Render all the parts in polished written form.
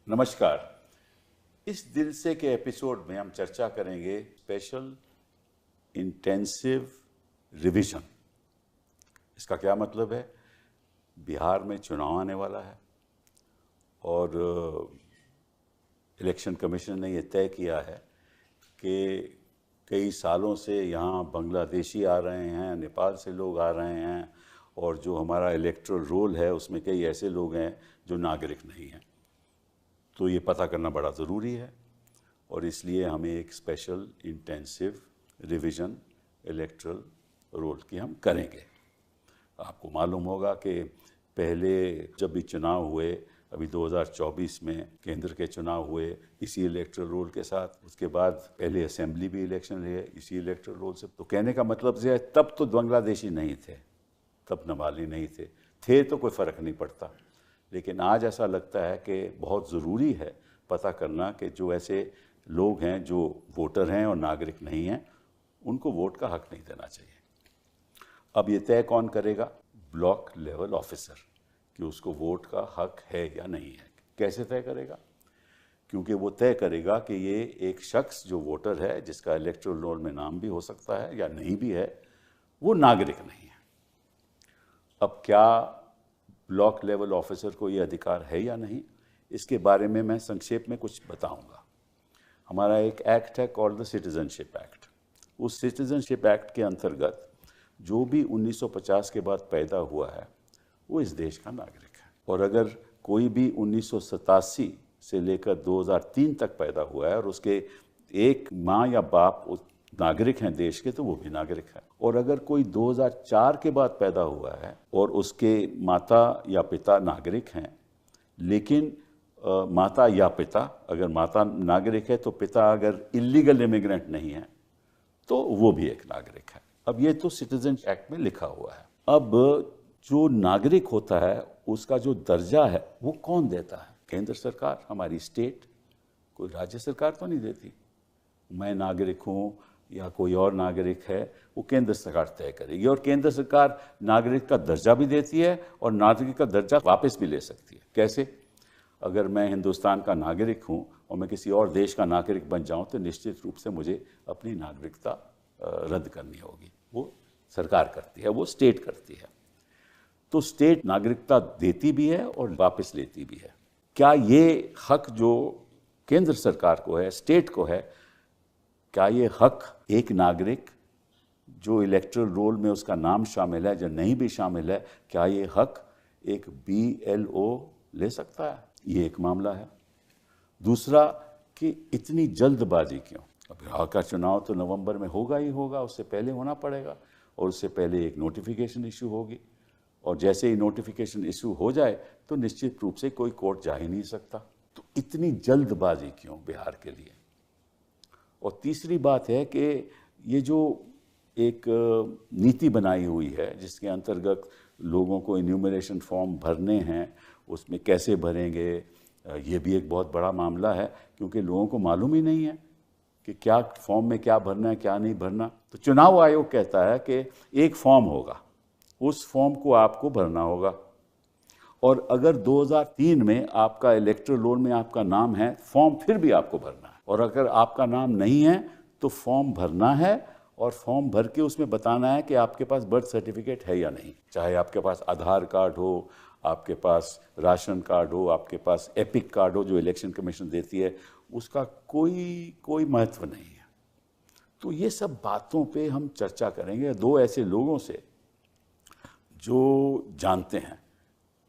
नमस्कार। इस दिल से के एपिसोड में हम चर्चा करेंगे स्पेशल इंटेंसिव रिवीजन। इसका क्या मतलब है? बिहार में चुनाव आने वाला है और इलेक्शन कमीशन ने ये तय किया है कि कई सालों से यहाँ बांग्लादेशी आ रहे हैं, नेपाल से लोग आ रहे हैं और जो हमारा इलेक्टोरल रोल है उसमें कई ऐसे लोग हैं जो नागरिक नहीं हैं। तो ये पता करना बड़ा ज़रूरी है और इसलिए हमें एक special intensive revision electoral roll की हम करेंगे। आपको मालूम होगा कि पहले जब भी चुनाव हुए, अभी 2024 में केंद्र के चुनाव हुए इसी इलेक्टोरल रोल के साथ, उसके बाद पहले असेंबली भी इलेक्शन रहे इसी इलेक्टोरल रोल से। तो कहने का मतलब ये है, तब तो बांग्लादेशी नहीं थे, तब नेपाली नहीं थे तो कोई फ़र्क नहीं पड़ता। लेकिन आज ऐसा लगता है कि बहुत ज़रूरी है पता करना कि जो ऐसे लोग हैं जो वोटर हैं और नागरिक नहीं हैं, उनको वोट का हक नहीं देना चाहिए। अब ये तय कौन करेगा? ब्लॉक लेवल ऑफिसर, कि उसको वोट का हक है या नहीं है। कैसे तय करेगा? क्योंकि वो तय करेगा कि ये एक शख्स जो वोटर है, जिसका इलेक्टोरल रोल में नाम भी हो सकता है या नहीं भी है, वो नागरिक नहीं है। अब क्या ब्लॉक लेवल ऑफिसर को ये अधिकार है या नहीं, इसके बारे में मैं संक्षेप में कुछ बताऊंगा। हमारा एक एक्ट है कॉल्ड द सिटीजनशिप एक्ट। उस सिटीजनशिप एक्ट के अंतर्गत जो भी 1950 के बाद पैदा हुआ है वो इस देश का नागरिक है। और अगर कोई भी 1987 से लेकर 2003 तक पैदा हुआ है और उसके एक माँ या बाप नागरिक हैं देश के, तो वो भी नागरिक है। और अगर कोई 2004 के बाद पैदा हुआ है और उसके माता या पिता नागरिक हैं, लेकिन माता या पिता, अगर माता नागरिक है तो पिता अगर इलीगल इमिग्रेंट नहीं है तो वो भी एक नागरिक है। अब ये तो सिटीजन एक्ट में लिखा हुआ है। अब जो नागरिक होता है उसका जो दर्जा है वो कौन देता है? केंद्र सरकार, हमारी स्टेट, कोई राज्य सरकार तो नहीं देती। मैं नागरिक हूँ या कोई और नागरिक है, वो केंद्र सरकार तय करेगी। और केंद्र सरकार नागरिक का दर्जा भी देती है और नागरिक का दर्जा वापस भी ले सकती है। कैसे? अगर मैं हिंदुस्तान का नागरिक हूँ और मैं किसी और देश का नागरिक बन जाऊँ तो निश्चित रूप से मुझे अपनी नागरिकता रद्द करनी होगी। वो सरकार करती है, वो स्टेट करती है। तो स्टेट नागरिकता देती भी है और वापस लेती भी है। क्या ये हक जो केंद्र सरकार को है, स्टेट को है, क्या ये हक एक नागरिक जो इलेक्टोरल रोल में उसका नाम शामिल है या नहीं भी शामिल है, क्या ये हक एक BLO ले सकता है? ये एक मामला है। दूसरा कि इतनी जल्दबाजी क्यों? अब बिहार का चुनाव तो नवंबर में होगा ही होगा, उससे पहले होना पड़ेगा और उससे पहले एक नोटिफिकेशन इशू होगी। और जैसे ही नोटिफिकेशन इशू हो जाए तो निश्चित रूप से कोई कोर्ट जा ही नहीं सकता। तो इतनी जल्दबाजी क्यों बिहार के लिए? और तीसरी बात है कि ये जो एक नीति बनाई हुई है जिसके अंतर्गत लोगों को इन्यूमरेशन फॉर्म भरने हैं, उसमें कैसे भरेंगे, ये भी एक बहुत बड़ा मामला है, क्योंकि लोगों को मालूम ही नहीं है कि क्या फॉर्म में क्या भरना है, क्या नहीं भरना। तो चुनाव आयोग कहता है कि एक फॉर्म होगा, उस फॉर्म को आपको भरना होगा। और अगर 2003 में आपका इलेक्टोरल रोल में आपका नाम है, फॉर्म फिर भी आपको भरना है। और अगर आपका नाम नहीं है तो फॉर्म भरना है और फॉर्म भर के उसमें बताना है कि आपके पास बर्थ सर्टिफिकेट है या नहीं। चाहे आपके पास आधार कार्ड हो, आपके पास राशन कार्ड हो, आपके पास एपिक कार्ड हो जो इलेक्शन कमीशन देती है, उसका कोई महत्व नहीं है। तो ये सब बातों पे हम चर्चा करेंगे दो ऐसे लोगों से जो जानते हैं।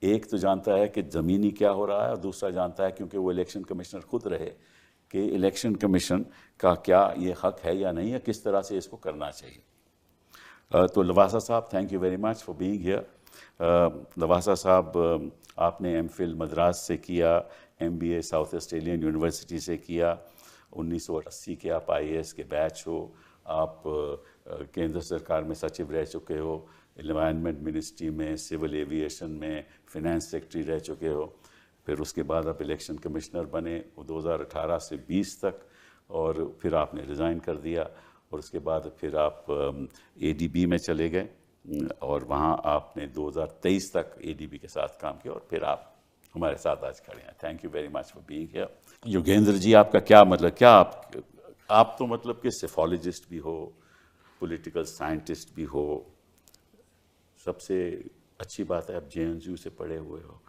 एक तो जानता है कि ज़मीनी क्या हो रहा है और दूसरा जानता है, क्योंकि वो इलेक्शन कमिश्नर खुद रहे, कि इलेक्शन कमीशन का क्या ये हक है या नहीं है, किस तरह से इसको करना चाहिए। तो लवासा साहब, thank you very much for being here. Lavasa साहब, आपने MPhil मद्रास से किया, MBA साउथ ऑस्ट्रेलियन यूनिवर्सिटी से किया, 1980 के आप IAS के बैच हो, आप केंद्र सरकार में सचिव रह चुके हो, एनवायरनमेंट मिनिस्ट्री में, सिविल एविएशन में फाइनेंस सेक्रेटरी रह चुके हो। फिर उसके बाद आप इलेक्शन कमिश्नर बने 2018 से 20 तक, और फिर आपने रिज़ाइन कर दिया और उसके बाद फिर आप ADB में चले गए और वहाँ आपने 2023 तक ADB के साथ काम किया और फिर आप हमारे साथ आज खड़े हैं। Thank you very much for being here. Yogendra ji, आपका क्या मतलब, क्या आप तो मतलब कि सेफोलॉजिस्ट भी हो, पॉलिटिकल साइंटिस्ट भी हो, सबसे अच्छी बात है आप JNU से पढ़े हुए हो,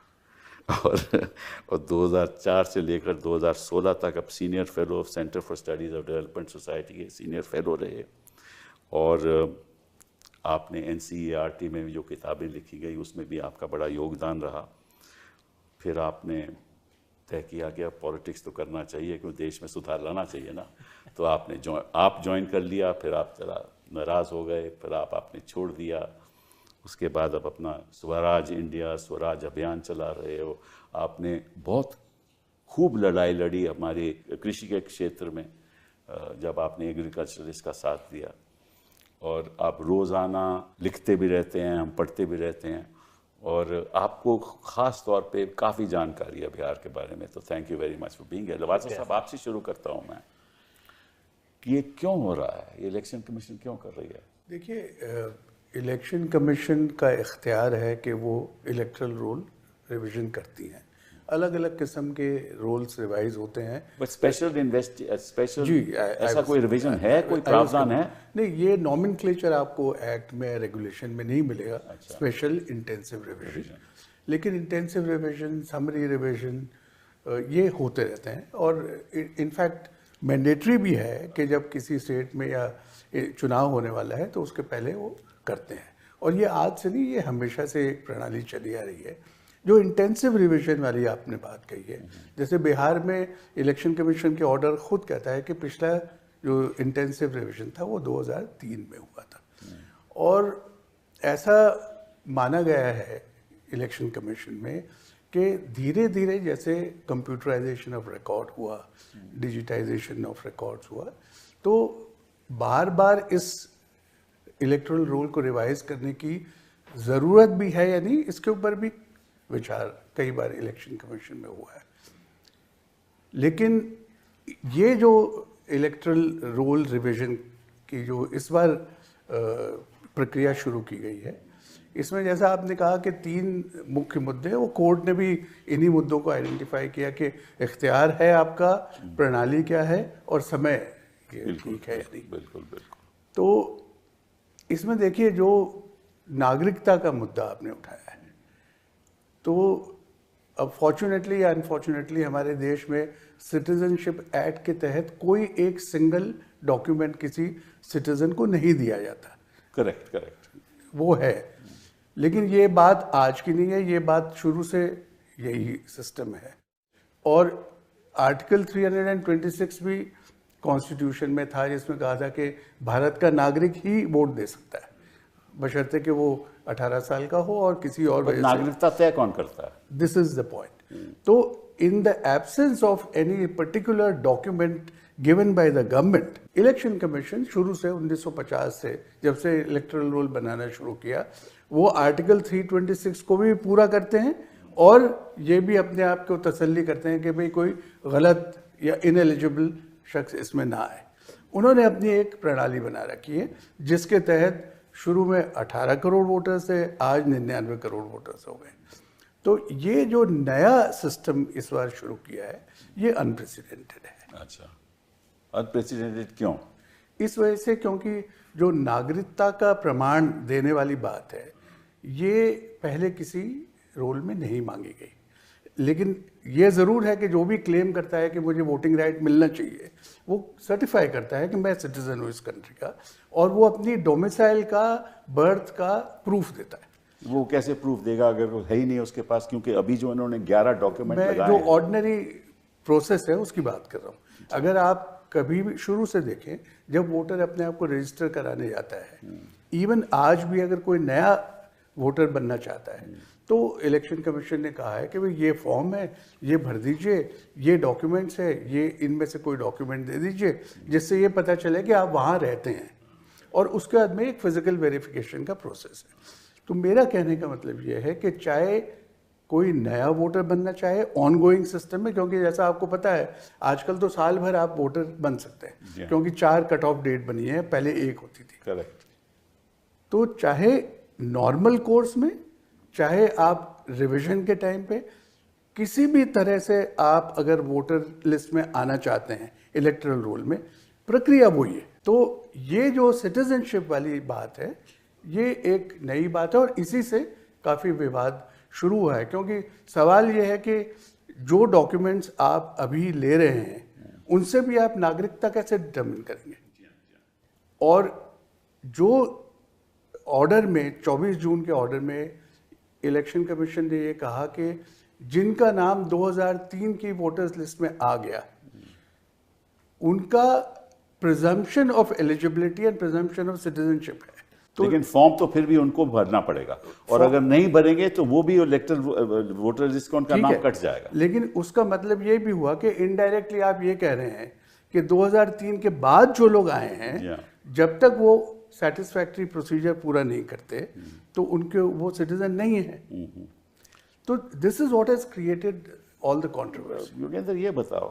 और 2004 से लेकर 2016 तक आप senior fellow of centre for studies of development society के सीनियर फेलो रहे, और आपने NCERT में जो किताबें लिखी गई उसमें भी आपका बड़ा योगदान रहा। फिर आपने तय किया कि अब पॉलिटिक्स तो करना चाहिए क्योंकि देश में सुधार लाना चाहिए ना, तो आपने ज्वाइन कर लिया। फिर आप जरा नाराज़ हो गए, फिर आपने छोड़ दिया। उसके बाद अब अपना स्वराज इंडिया, स्वराज अभियान चला रहे हो। आपने बहुत खूब लड़ाई लड़ी हमारे कृषि के क्षेत्र में, जब आपने एग्रीकल्चरिस्ट का साथ दिया, और आप रोज़ाना लिखते भी रहते हैं, हम पढ़ते भी रहते हैं, और आपको ख़ास तौर पे काफ़ी जानकारी है बिहार के बारे में। तो thank you very much for being here. Lavasa साहब, आपसे शुरू करता हूँ मैं कि ये क्यों हो रहा है, ये इलेक्शन कमीशन क्यों कर रही है? देखिए, इलेक्शन कमीशन का इख्तियार है कि वो इलेक्टरल रोल रिवीजन करती हैं। अलग अलग किस्म के रोल्स रिवाइज होते हैं। बट स्पेशल जी, ऐसा कोई रिवीजन है, कोई प्रावधान है? नहीं, ये नॉमेनक्लेचर आपको एक्ट में, रेगुलेशन में नहीं मिलेगा। स्पेशल इंटेंसिव रिवीजन, लेकिन इंटेंसिव रिवीजन, समरी रिवीजन ये होते रहते हैं, और इनफैक्ट मैंडेटरी भी है कि जब किसी स्टेट में या चुनाव होने वाला है तो उसके पहले वो करते हैं। और ये आज से नहीं, ये हमेशा से एक प्रणाली चली आ रही है। जो इंटेंसिव रिवीजन वाली आपने बात कही है, जैसे बिहार में इलेक्शन कमीशन के ऑर्डर खुद कहता है कि पिछला जो इंटेंसिव रिवीजन था वो 2003 में हुआ था, और ऐसा माना गया है इलेक्शन कमीशन में कि धीरे धीरे जैसे कंप्यूटराइजेशन ऑफ रिकॉर्ड हुआ, डिजिटाइजेशन ऑफ रिकॉर्ड्स हुआ, तो बार बार इस इलेक्टोरल रोल को रिवाइज करने की ज़रूरत भी है या नहीं, इसके ऊपर भी विचार कई बार इलेक्शन कमीशन में हुआ है। लेकिन ये जो इलेक्टोरल रोल रिवीजन की जो इस बार प्रक्रिया शुरू की गई है, इसमें जैसा आपने कहा कि 3 मुख्य मुद्दे, वो कोर्ट ने भी इन्हीं मुद्दों को आइडेंटिफाई किया कि इख्तियार है आपका, प्रणाली क्या है, और समय ठीक है या नहीं। बिल्कुल बिल्कुल। तो इसमें देखिए, जो नागरिकता का मुद्दा आपने उठाया है, तो अब फॉर्चुनेटली या अनफॉर्चुनेटली हमारे देश में सिटीजनशिप एक्ट के तहत कोई एक सिंगल डॉक्यूमेंट किसी सिटीजन को नहीं दिया जाता। करेक्ट वो है, लेकिन ये बात आज की नहीं है, ये बात शुरू से यही सिस्टम है। और आर्टिकल 326 भी कॉन्स्टिट्यूशन में था, जिसमें कहा था कि भारत का नागरिक ही वोट दे सकता है, बशर्ते कि वो 18 साल का हो और किसी और वजह से। नागरिकता तय कौन करता है? This is the point. तो in the absence of any particular document given by the government, election commission शुरू से 1950 से जब से इलेक्टोरल रोल बनाना शुरू किया, वो आर्टिकल 326 को भी पूरा करते हैं, और ये भी अपने आप को तसल्ली करते हैं कि भाई कोई गलत या इनएलिजिबल शख्स इसमें ना आए। उन्होंने अपनी एक प्रणाली बना रखी है, जिसके तहत शुरू में 18 करोड़ वोटर्स थे, आज 99 करोड़ वोटर्स हो गए। तो ये जो नया सिस्टम इस बार शुरू किया है, ये अनप्रेसिडेंटेड है। अच्छा, अनप्रेसिडेंटेड क्यों? इस वजह से क्योंकि जो नागरिकता का प्रमाण देने वाली बात है, ये पहले किसी रोल में नहीं मांगी गई। लेकिन ये ज़रूर है कि जो भी क्लेम करता है कि मुझे वोटिंग राइट मिलना चाहिए, वो सर्टिफाई करता है कि मैं सिटीजन हूँ इस कंट्री का, और वो अपनी डोमिसाइल का, बर्थ का प्रूफ देता है। वो कैसे प्रूफ देगा अगर वो है ही नहीं उसके पास? क्योंकि अभी जो इन्होंने 11 डॉक्यूमेंट लगाए मैं हैं, जो ऑर्डिनरी प्रोसेस है उसकी बात कर रहा हूँ। अगर आप कभी भी शुरू से देखें, जब वोटर अपने आप को रजिस्टर कराने जाता है, इवन आज भी अगर कोई नया वोटर बनना चाहता है, तो इलेक्शन कमीशन ने कहा है कि भाई ये फॉर्म है, ये भर दीजिए, ये डॉक्यूमेंट्स है, ये इनमें से कोई डॉक्यूमेंट दे दीजिए जिससे ये पता चले कि आप वहाँ रहते हैं, और उसके बाद में एक फिजिकल वेरिफिकेशन का प्रोसेस है। तो मेरा कहने का मतलब ये है कि चाहे कोई नया वोटर बनना चाहे ऑनगोइंग सिस्टम में, क्योंकि जैसा आपको पता है आजकल तो साल भर आप वोटर बन सकते हैं, क्योंकि 4 कट ऑफ डेट बनी है, पहले 1 होती थी। करेक्ट। तो चाहे नॉर्मल कोर्स में, चाहे आप रिवीजन के टाइम पे, किसी भी तरह से आप अगर वोटर लिस्ट में आना चाहते हैं इलेक्टोरल रोल में, प्रक्रिया वही है। तो ये जो सिटीजनशिप वाली बात है, ये एक नई बात है और इसी से काफ़ी विवाद शुरू हुआ है, क्योंकि सवाल ये है कि जो डॉक्यूमेंट्स आप अभी ले रहे हैं उनसे भी आप नागरिकता कैसे डिटर्मिन करेंगे। और जो ऑर्डर में 24 जून के ऑर्डर में इलेक्शन कमीशन ने ये कहा कि जिनका नाम 2003 की वोटर्स लिस्ट में आ गया उनका presumption of eligibility and presumption of citizenship है। तो लेकिन फॉर्म तो फिर भी उनको भरना पड़ेगा, और अगर नहीं भरेंगे तो वो भी इलेक्टर वोटर लिस्ट का उनका नाम कट जाएगा। लेकिन उसका मतलब ये भी हुआ कि इनडायरेक्टली आप ये कह रहे हैं कि 2003 के बाद जो लोग आए हैं, जब तक वो सेटिस्फैक्ट्री प्रोसीजर पूरा नहीं करते तो उनके वो सिटीजन नहीं है। तो this is what has created all the controversy. Yogendra, ये बताओ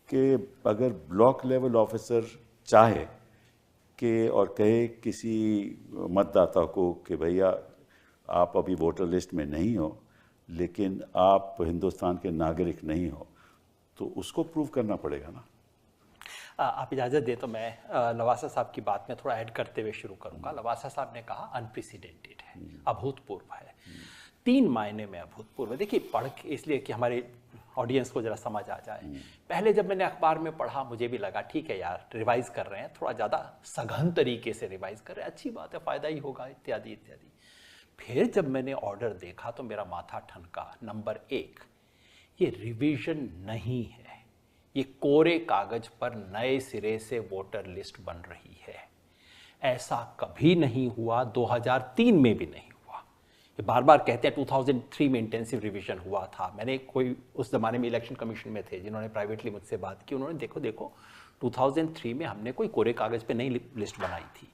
कि अगर ब्लॉक लेवल ऑफिसर चाहे कि और कहे किसी मतदाता को कि भैया आप अभी वोटर लिस्ट में नहीं हो लेकिन आप हिंदुस्तान के नागरिक नहीं हो, तो उसको प्रूव करना पड़ेगा ना। आप इजाज़त दें तो मैं लवासा साहब की बात में थोड़ा ऐड करते हुए शुरू करूंगा। लवासा साहब ने कहा अनप्रेसिडेंटेड है, अभूतपूर्व है। 3 मायने में अभूतपूर्व। देखिए, पढ़ के इसलिए कि हमारे ऑडियंस को जरा समझ आ जाए। पहले जब मैंने अखबार में पढ़ा मुझे भी लगा ठीक है यार, रिवाइज कर रहे हैं, थोड़ा ज़्यादा सघन तरीके से रिवाइज कर रहे हैं, अच्छी बात है, फ़ायदा ही होगा, इत्यादि इत्यादि। फिर जब मैंने ऑर्डर देखा तो मेरा माथा ठनका। नंबर 1, ये रिवीजन नहीं है, ये कोरे कागज पर नए सिरे से वोटर लिस्ट बन रही है। ऐसा कभी नहीं हुआ, 2003 में भी नहीं हुआ। ये बार बार कहते हैं 2003 में इंटेंसिव रिवीजन हुआ था। मैंने कोई उस ज़माने में इलेक्शन कमीशन में थे जिन्होंने प्राइवेटली मुझसे बात की, उन्होंने देखो 2003 में हमने कोई कोरे कागज़ पे नई लिस्ट बनाई थी,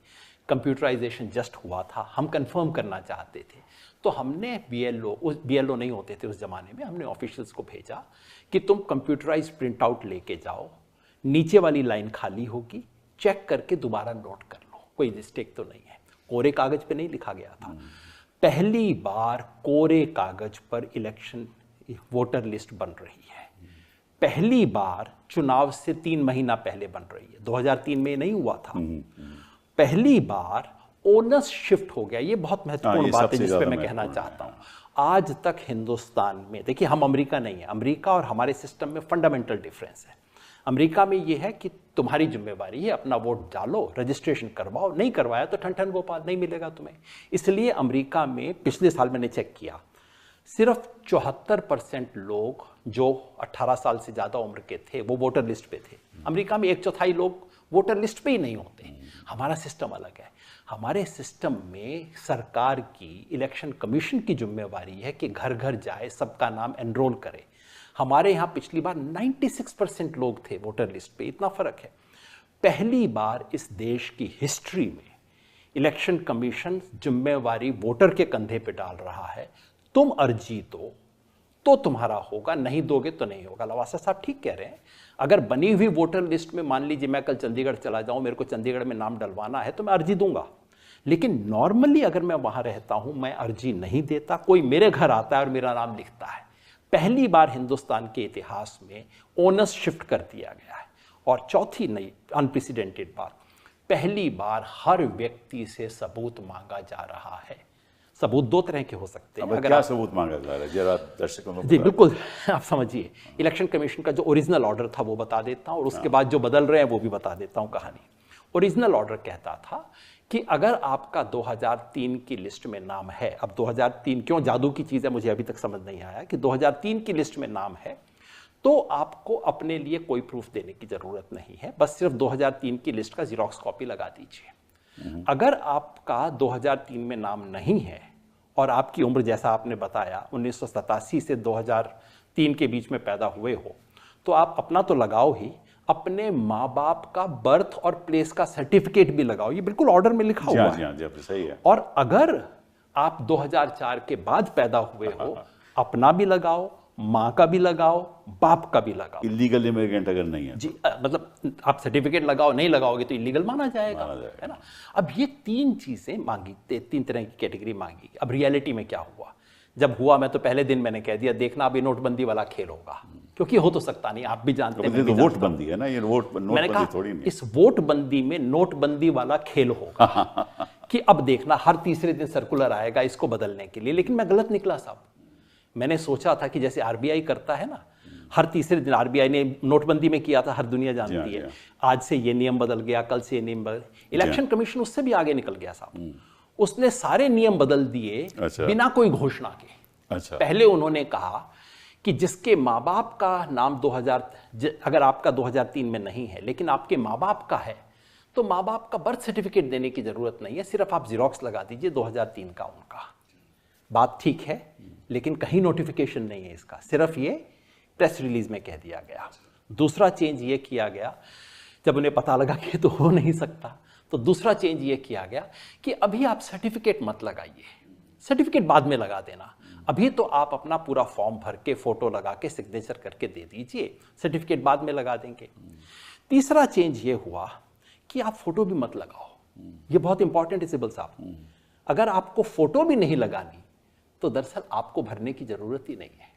कंप्यूटराइजेशन जस्ट हुआ था, हम कंफर्म करना चाहते थे। तो हमने BLO नहीं होते थे उस ज़माने में, हमने ऑफिशियल्स को भेजा कि तुम कंप्यूटराइज प्रिंट आउट लेके जाओ, नीचे वाली लाइन खाली होगी, चेक करके दोबारा नोट कर लो, कोई मिस्टेक तो नहीं है। कोरे कागज़ पे नहीं लिखा गया था। पहली बार कोरे कागज़ पर इलेक्शन वोटर लिस्ट बन रही है। पहली बार चुनाव से 3 महीना पहले बन रही है। 2003 में नहीं हुआ था। पहली बार ओनस शिफ्ट हो गया। ये बहुत महत्वपूर्ण बात है जिस पे मैं कहना चाहता हूँ। आज तक हिंदुस्तान में, देखिए हम अमेरिका नहीं है, अमेरिका और हमारे सिस्टम में फंडामेंटल डिफरेंस है। अमेरिका में ये है कि तुम्हारी जिम्मेवारी है, अपना वोट डालो, रजिस्ट्रेशन करवाओ, नहीं करवाया तो ठन ठन गोपाल, नहीं मिलेगा तुम्हें। इसलिए अमेरिका में पिछले साल मैंने चेक किया, सिर्फ 74% लोग जो 18 साल से ज़्यादा उम्र के थे वो वोटर लिस्ट पे थे। अमेरिका में 1/4 लोग वोटर लिस्ट पे ही नहीं होते। हमारा सिस्टम अलग है। हमारे सिस्टम में सरकार की, इलेक्शन कमीशन की जिम्मेवारी है कि घर घर जाए, सबका नाम एनरोल करे। हमारे यहाँ पिछली बार 96% लोग थे वोटर लिस्ट पे, इतना फर्क है। पहली बार इस देश की हिस्ट्री में इलेक्शन कमीशन जिम्मेवारी वोटर के कंधे पे डाल रहा है। तुम अर्जी दो तो तुम्हारा होगा, नहीं दोगे तो नहीं होगा। लवासा साहब ठीक कह रहे हैं। अगर बनी हुई वोटर लिस्ट में, मान लीजिए मैं कल चंडीगढ़ चला जाऊं, मेरे को चंडीगढ़ में नाम डलवाना है तो मैं अर्जी दूंगा। लेकिन नॉर्मली अगर मैं वहां रहता हूं, मैं अर्जी नहीं देता, कोई मेरे घर आता है और मेरा नाम लिखता है। पहली बार हिंदुस्तान के इतिहास में ओनस शिफ्ट कर दिया गया है। और चौथी नई अनप्रेसिडेंटेड बात, पहली बार हर व्यक्ति से सबूत मांगा जा रहा है। सबूत 2 तरह के हो सकते हैं। अगर क्या सबूत मांगा जा रहा है, जरा दर्शकों को जी बिल्कुल आप समझिए। इलेक्शन कमीशन का जो ओरिजिनल ऑर्डर था वो बता देता हूँ, और उसके बाद जो बदल रहे हैं वो भी बता देता हूँ कहानी। ओरिजिनल ऑर्डर कहता था कि अगर आपका 2003 की लिस्ट में नाम है, अब 2003 क्यों जादू की चीज़ है मुझे अभी तक समझ नहीं आया, कि 2003 की लिस्ट में नाम है तो आपको अपने लिए कोई प्रूफ देने की ज़रूरत नहीं है, बस सिर्फ 2003 की लिस्ट का जीरोक्स कॉपी लगा दीजिए। अगर आपका 2003 में नाम नहीं है और आपकी उम्र जैसा आपने बताया 1987 से 2003 के बीच में पैदा हुए हो, तो आप अपना तो लगाओ ही, अपने माँ बाप का बर्थ और प्लेस का सर्टिफिकेट भी लगाओ। ये बिल्कुल ऑर्डर में लिखा हुआ है। जी, सही है। और अगर आप 2004 के बाद पैदा हुए हो, अपना भी लगाओ, माँ का भी लगाओ, बाप का भी लगाओ। इलीगल इमिग्रेंट अगर नहीं है जी, मतलब आप सर्टिफिकेट लगाओ, नहीं लगाओगे तो इलीगल माना जाएगा, है ना। अब ये 3 चीजें मांगी, 3 तरह की कैटेगरी मांगी। अब रियलिटी में क्या हुआ, जब हुआ मैं तो पहले दिन मैंने कह दिया देखना अभी नोटबंदी वाला खेल होगा, क्योंकि हो तो सकता नहीं, आप भी जानते हैं। तो वोट बंदी है ना, ये मैंने नोटबंदी कहा थोड़ी नहीं। इस वोट बंदी में नोटबंदी वाला खेल होगा कि अब देखना हर तीसरे दिन सर्कुलर आएगा इसको बदलने के लिए। लेकिन मैं गलत निकला साहब। मैंने सोचा था कि जैसे आरबीआई करता है ना, हर तीसरे दिन आरबीआई ने नोटबंदी में किया था, हर दुनिया जानती है, आज से ये नियम बदल गया, कल से ये नियम बदल। इलेक्शन कमीशन उससे भी आगे निकल गया साहब, उसने सारे नियम बदल दिए बिना कोई घोषणा के। पहले उन्होंने कहा कि जिसके माँ बाप का नाम 2000, अगर आपका 2003 में नहीं है लेकिन आपके माँ बाप का है, तो माँ बाप का बर्थ सर्टिफिकेट देने की जरूरत नहीं है, सिर्फ आप जीरोक्स लगा दीजिए 2003 का उनका। बात ठीक है, लेकिन कहीं नोटिफिकेशन नहीं है इसका, सिर्फ ये प्रेस रिलीज में कह दिया गया। दूसरा चेंज ये किया गया, जब उन्हें पता लगा कि तो हो नहीं सकता, तो दूसरा चेंज ये किया गया कि अभी आप सर्टिफिकेट मत लगाइए, सर्टिफिकेट बाद में लगा देना, अभी तो आप अपना पूरा फॉर्म भर के फोटो लगा के सिग्नेचर करके दे दीजिए, सर्टिफिकेट बाद में लगा देंगे। तीसरा चेंज ये हुआ कि आप फोटो भी मत लगाओ, ये बहुत इंपॉर्टेंट है सिब्बल साहब। अगर आपको फोटो भी नहीं लगानी तो दरअसल आपको भरने की जरूरत ही नहीं है,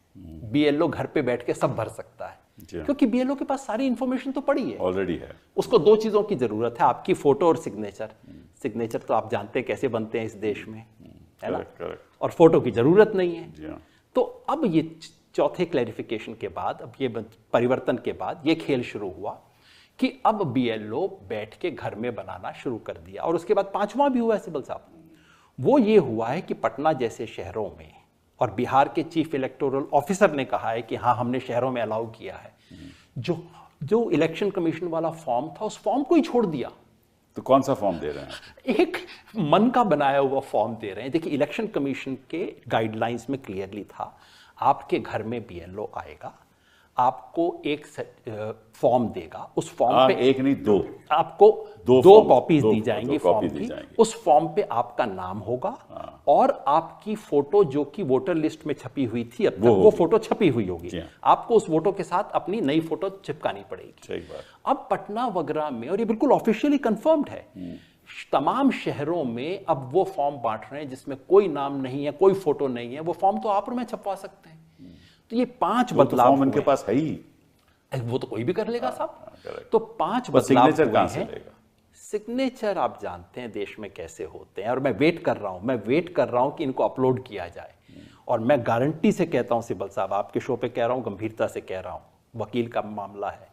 बीएलओ घर पे बैठ के सब भर सकता है, क्योंकि बीएलओ के पास सारी इंफॉर्मेशन तो पड़ी है, ऑलरेडी है। उसको 2 चीजों की जरूरत है, आपकी फोटो और सिग्नेचर। सिग्नेचर तो आप जानते हैं कैसे बनते हैं इस देश में, है ना, और फोटो की जरूरत नहीं है। तो अब ये चौथे क्लैरिफिकेशन के बाद, अब ये परिवर्तन के बाद ये खेल शुरू हुआ कि अब बीएलओ बैठ के घर में बनाना शुरू कर दिया। और उसके बाद पांचवा भी हुआ है सिब्बल साहब, वो ये हुआ है कि पटना जैसे शहरों में, और बिहार के चीफ इलेक्टोरल ऑफिसर ने कहा है कि हाँ हमने शहरों में अलाउ किया है, जो इलेक्शन कमीशन वाला फॉर्म था उस फॉर्म को ही छोड़ दिया। तो कौन सा फॉर्म दे रहे हैं? एक मन का बनाया हुआ फॉर्म दे रहे हैं। देखिए, इलेक्शन कमीशन के गाइडलाइंस में क्लियरली था, आपके घर में बीएलओ आएगा, आपको एक फॉर्म देगा, उस फॉर्म पे एक नहीं दो, आपको दो कॉपीज दी जाएंगी फॉर्म की। उस फॉर्म पे आपका नाम होगा और आपकी फोटो जो कि वोटर लिस्ट में छपी हुई थी अब तक, वो फोटो छपी हुई होगी, आपको उस फोटो के साथ अपनी नई फोटो चिपकानी पड़ेगी। अब पटना वगैरह में, और ये बिल्कुल ऑफिशियली कंफर्म्ड है, तमाम शहरों में अब वो फॉर्म बांट रहे हैं जिसमें कोई नाम नहीं है, कोई फोटो नहीं है, वो फॉर्म तो आप और मैं छपवा सकते हैं। तो ये 5 बदलाव तो उनके पास है ही, वो तो कोई भी कर लेगा साहब। तो 5 बदलाव हुए हैं। सिग्नेचर आप जानते हैं देश में कैसे होते हैं, और मैं वेट कर रहा हूं कि इनको अपलोड किया जाए। और मैं गारंटी से कहता हूं सिब्बल साहब, आपके शो पे कह रहा हूं, गंभीरता से कह रहा हूं, वकील का मामला है,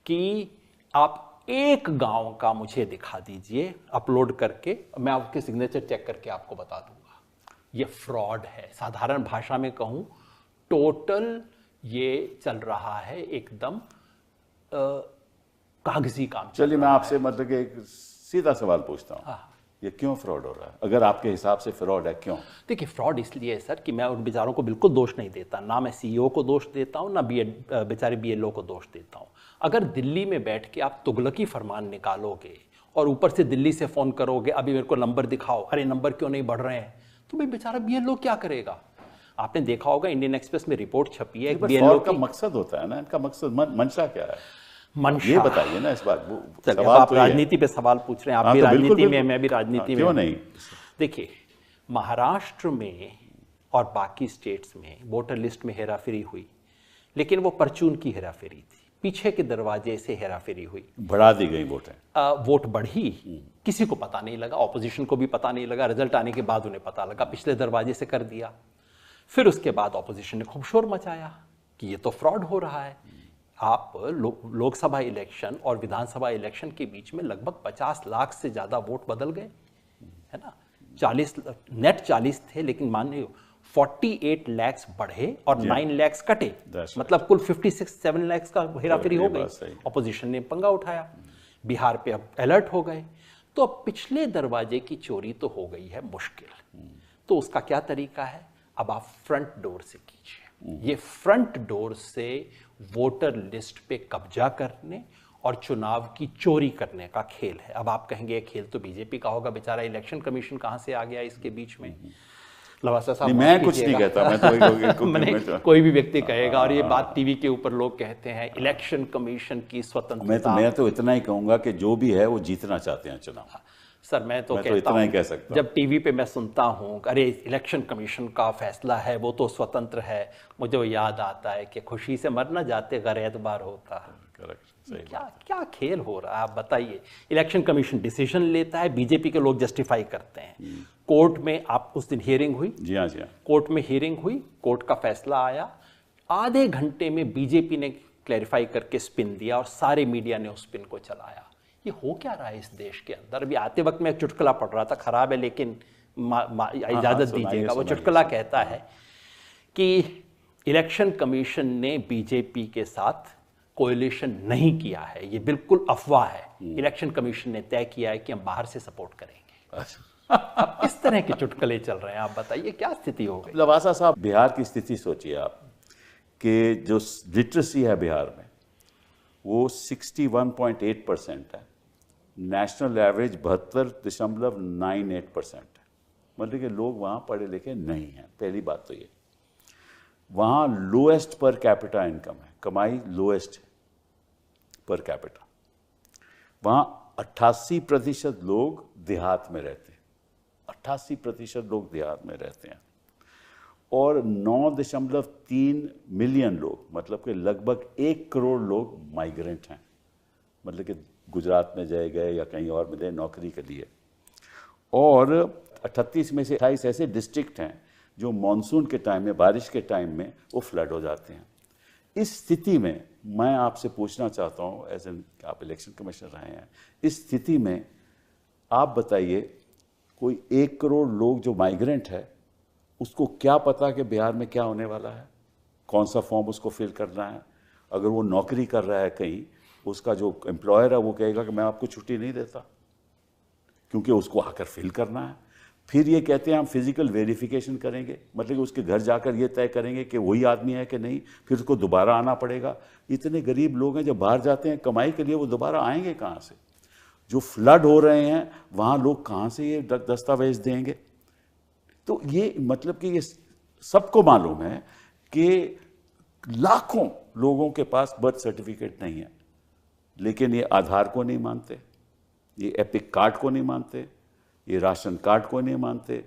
कि आप एक गांव का मुझे दिखा दीजिए अपलोड करके, मैं आपके सिग्नेचर चेक करके आपको बता दूंगा ये फ्रॉड है। साधारण भाषा में कहूं, टोटल ये चल रहा है एकदम कागजी काम। चलिए मैं आपसे मतलब कि एक सीधा सवाल पूछता हूँ, ये क्यों फ्रॉड हो रहा है? अगर आपके हिसाब से फ्रॉड है, क्यों? देखिए, फ्रॉड इसलिए है सर कि मैं उन बेचारों को बिल्कुल दोष नहीं देता, ना मैं सीईओ को दोष देता हूँ, ना बेचारे बीएलओ को दोष देता हूँ। अगर दिल्ली में बैठ के आप तुगलकी फरमान निकालोगे और ऊपर से दिल्ली से फोन करोगे, अभी मेरे को नंबर दिखाओ, अरे नंबर क्यों नहीं बढ़ रहे हैं, तो भाई बेचारा बीएलओ क्या करेगा? आपने देखा होगा इंडियन एक्सप्रेस में रिपोर्ट छपी है, बीएलओ का मकसद होता है ना, इनका मकसद मंशा क्या है, ये बताइए ना इस बात। सवाल आप तो राजनीति पे सवाल पूछ रहे हैं, आप भी राजनीति में, मैं भी राजनीति में। क्यों नहीं? देखिए, महाराष्ट्र में और बाकी स्टेट्स में वोटर लिस्ट में हेराफेरी हुई, लेकिन वो परचून की हेराफेरी थी, पीछे के दरवाजे से हेराफेरी हुई, बढ़ा दी गई वोट बढ़ी, किसी को पता नहीं लगा, ऑपोजिशन को भी पता नहीं लगा, रिजल्ट आने के बाद उन्हें पता लगा, पिछले दरवाजे से कर दिया। फिर उसके बाद ऑपोजिशन ने खूब शोर मचाया कि ये तो फ्रॉड हो रहा है। आप लोकसभा इलेक्शन और विधानसभा इलेक्शन के बीच में लगभग 50 लाख से ज्यादा वोट बदल गए, है ना। 40 नेट 40 थे, लेकिन मानिए 48 लाख बढ़े और 9 लाख कटे, मतलब कुल 56-7 लाख का हेराफेरी हो गई। ऑपोजिशन ने पंगा उठाया, बिहार पे अब अलर्ट हो गए। तो अब पिछले दरवाजे की चोरी तो हो गई है मुश्किल, तो उसका क्या तरीका है? अब आप फ्रंट डोर से कीजिए। ये फ्रंट डोर से वोटर लिस्ट पे कब्जा करने और चुनाव की चोरी करने का खेल है। अब आप कहेंगे ये खेल तो बीजेपी का होगा, बेचारा इलेक्शन कमीशन कहां से आ गया इसके बीच में? लवासा साहब, मैं कुछ नहीं कहता, मैं तो कोई भी व्यक्ति कहेगा, और ये बात टीवी के ऊपर लोग कहते हैं इलेक्शन कमीशन की स्वतंत्रता। मैं तो इतना ही कहूंगा कि जो भी है वो जीतना चाहते हैं चुनाव। सर मैं तो इतना ही कह सकता हूं। जब टीवी पे मैं सुनता हूँ अरे इलेक्शन कमीशन का फैसला है वो तो स्वतंत्र है, मुझे वो याद आता है कि खुशी से मर न जाते अगर एतबार होता। करेक्ट, सही क्या क्या खेल हो रहा है आप बताइए। इलेक्शन कमीशन डिसीजन लेता है, बीजेपी के लोग जस्टिफाई करते हैं। कोर्ट में आप उस दिन हियरिंग हुई? जी हाँ, जी हाँ। कोर्ट में हियरिंग हुई, कोर्ट का फैसला आया, आधे घंटे में बीजेपी ने क्लैरिफाई करके स्पिन दिया और सारे मीडिया ने उस स्पिन को चलाया। ये हो क्या रहा है इस देश के अंदर? अभी आते वक्त मैं एक चुटकुला पढ़ रहा था, खराब है लेकिन इजाजत दीजिएगा। वो चुटकुला कहता है कि इलेक्शन कमीशन ने बीजेपी के साथ कोएलिशन नहीं किया है, ये बिल्कुल अफवाह है। इलेक्शन कमीशन ने तय किया है कि हम बाहर से सपोर्ट करेंगे। अब इस तरह के चुटकुले चल रहे हैं, आप बताइए क्या स्थिति हो गई? लवासा साहब, बिहार की स्थिति सोचिए आप कि जो लिटरेसी है बिहार में वो 61.8% है, नेशनल एवरेज 72.98% है। मतलब कि लोग वहाँ पढ़े लिखे नहीं हैं, पहली बात तो ये। वहाँ लोएस्ट पर कैपिटा इनकम है, कमाई लोएस्ट है पर कैपिटा। वहाँ 88% लोग देहात में रहते हैं, 88% लोग देहात में रहते हैं। और 9.3 मिलियन लोग, मतलब कि लगभग 1 करोड़ लोग माइग्रेंट हैं, मतलब कि गुजरात में गए या कहीं और मिले नौकरी के लिए। और 38 में से 28 ऐसे डिस्ट्रिक्ट हैं जो मॉनसून के टाइम में, बारिश के टाइम में वो फ्लड हो जाते हैं। इस स्थिति में मैं आपसे पूछना चाहता हूँ, एज एन आप इलेक्शन कमिश्नर रहे हैं, इस स्थिति में आप बताइए कोई 1 करोड़ लोग जो माइग्रेंट है उसको क्या पता कि बिहार में क्या होने वाला है, कौन सा फॉर्म उसको फिल करना है। अगर वो नौकरी कर रहा है कहीं, उसका जो एम्प्लॉयर है वो कहेगा कि मैं आपको छुट्टी नहीं देता, क्योंकि उसको आकर फिल करना है। फिर ये कहते हैं हम फिजिकल वेरिफिकेशन करेंगे, मतलब कि उसके घर जाकर ये तय करेंगे कि वही आदमी है कि नहीं, फिर उसको दोबारा आना पड़ेगा। इतने गरीब लोग हैं जब बाहर जाते हैं कमाई के लिए, वो दोबारा आएंगे कहाँ से? जो फ्लड हो रहे हैं वहाँ लोग कहाँ से ये दस्तावेज देंगे? तो ये मतलब कि ये सबको मालूम है कि लाखों लोगों के पास बर्थ सर्टिफिकेट नहीं है, लेकिन ये आधार को नहीं मानते, ये एपिक कार्ड को नहीं मानते, ये राशन कार्ड को नहीं मानते।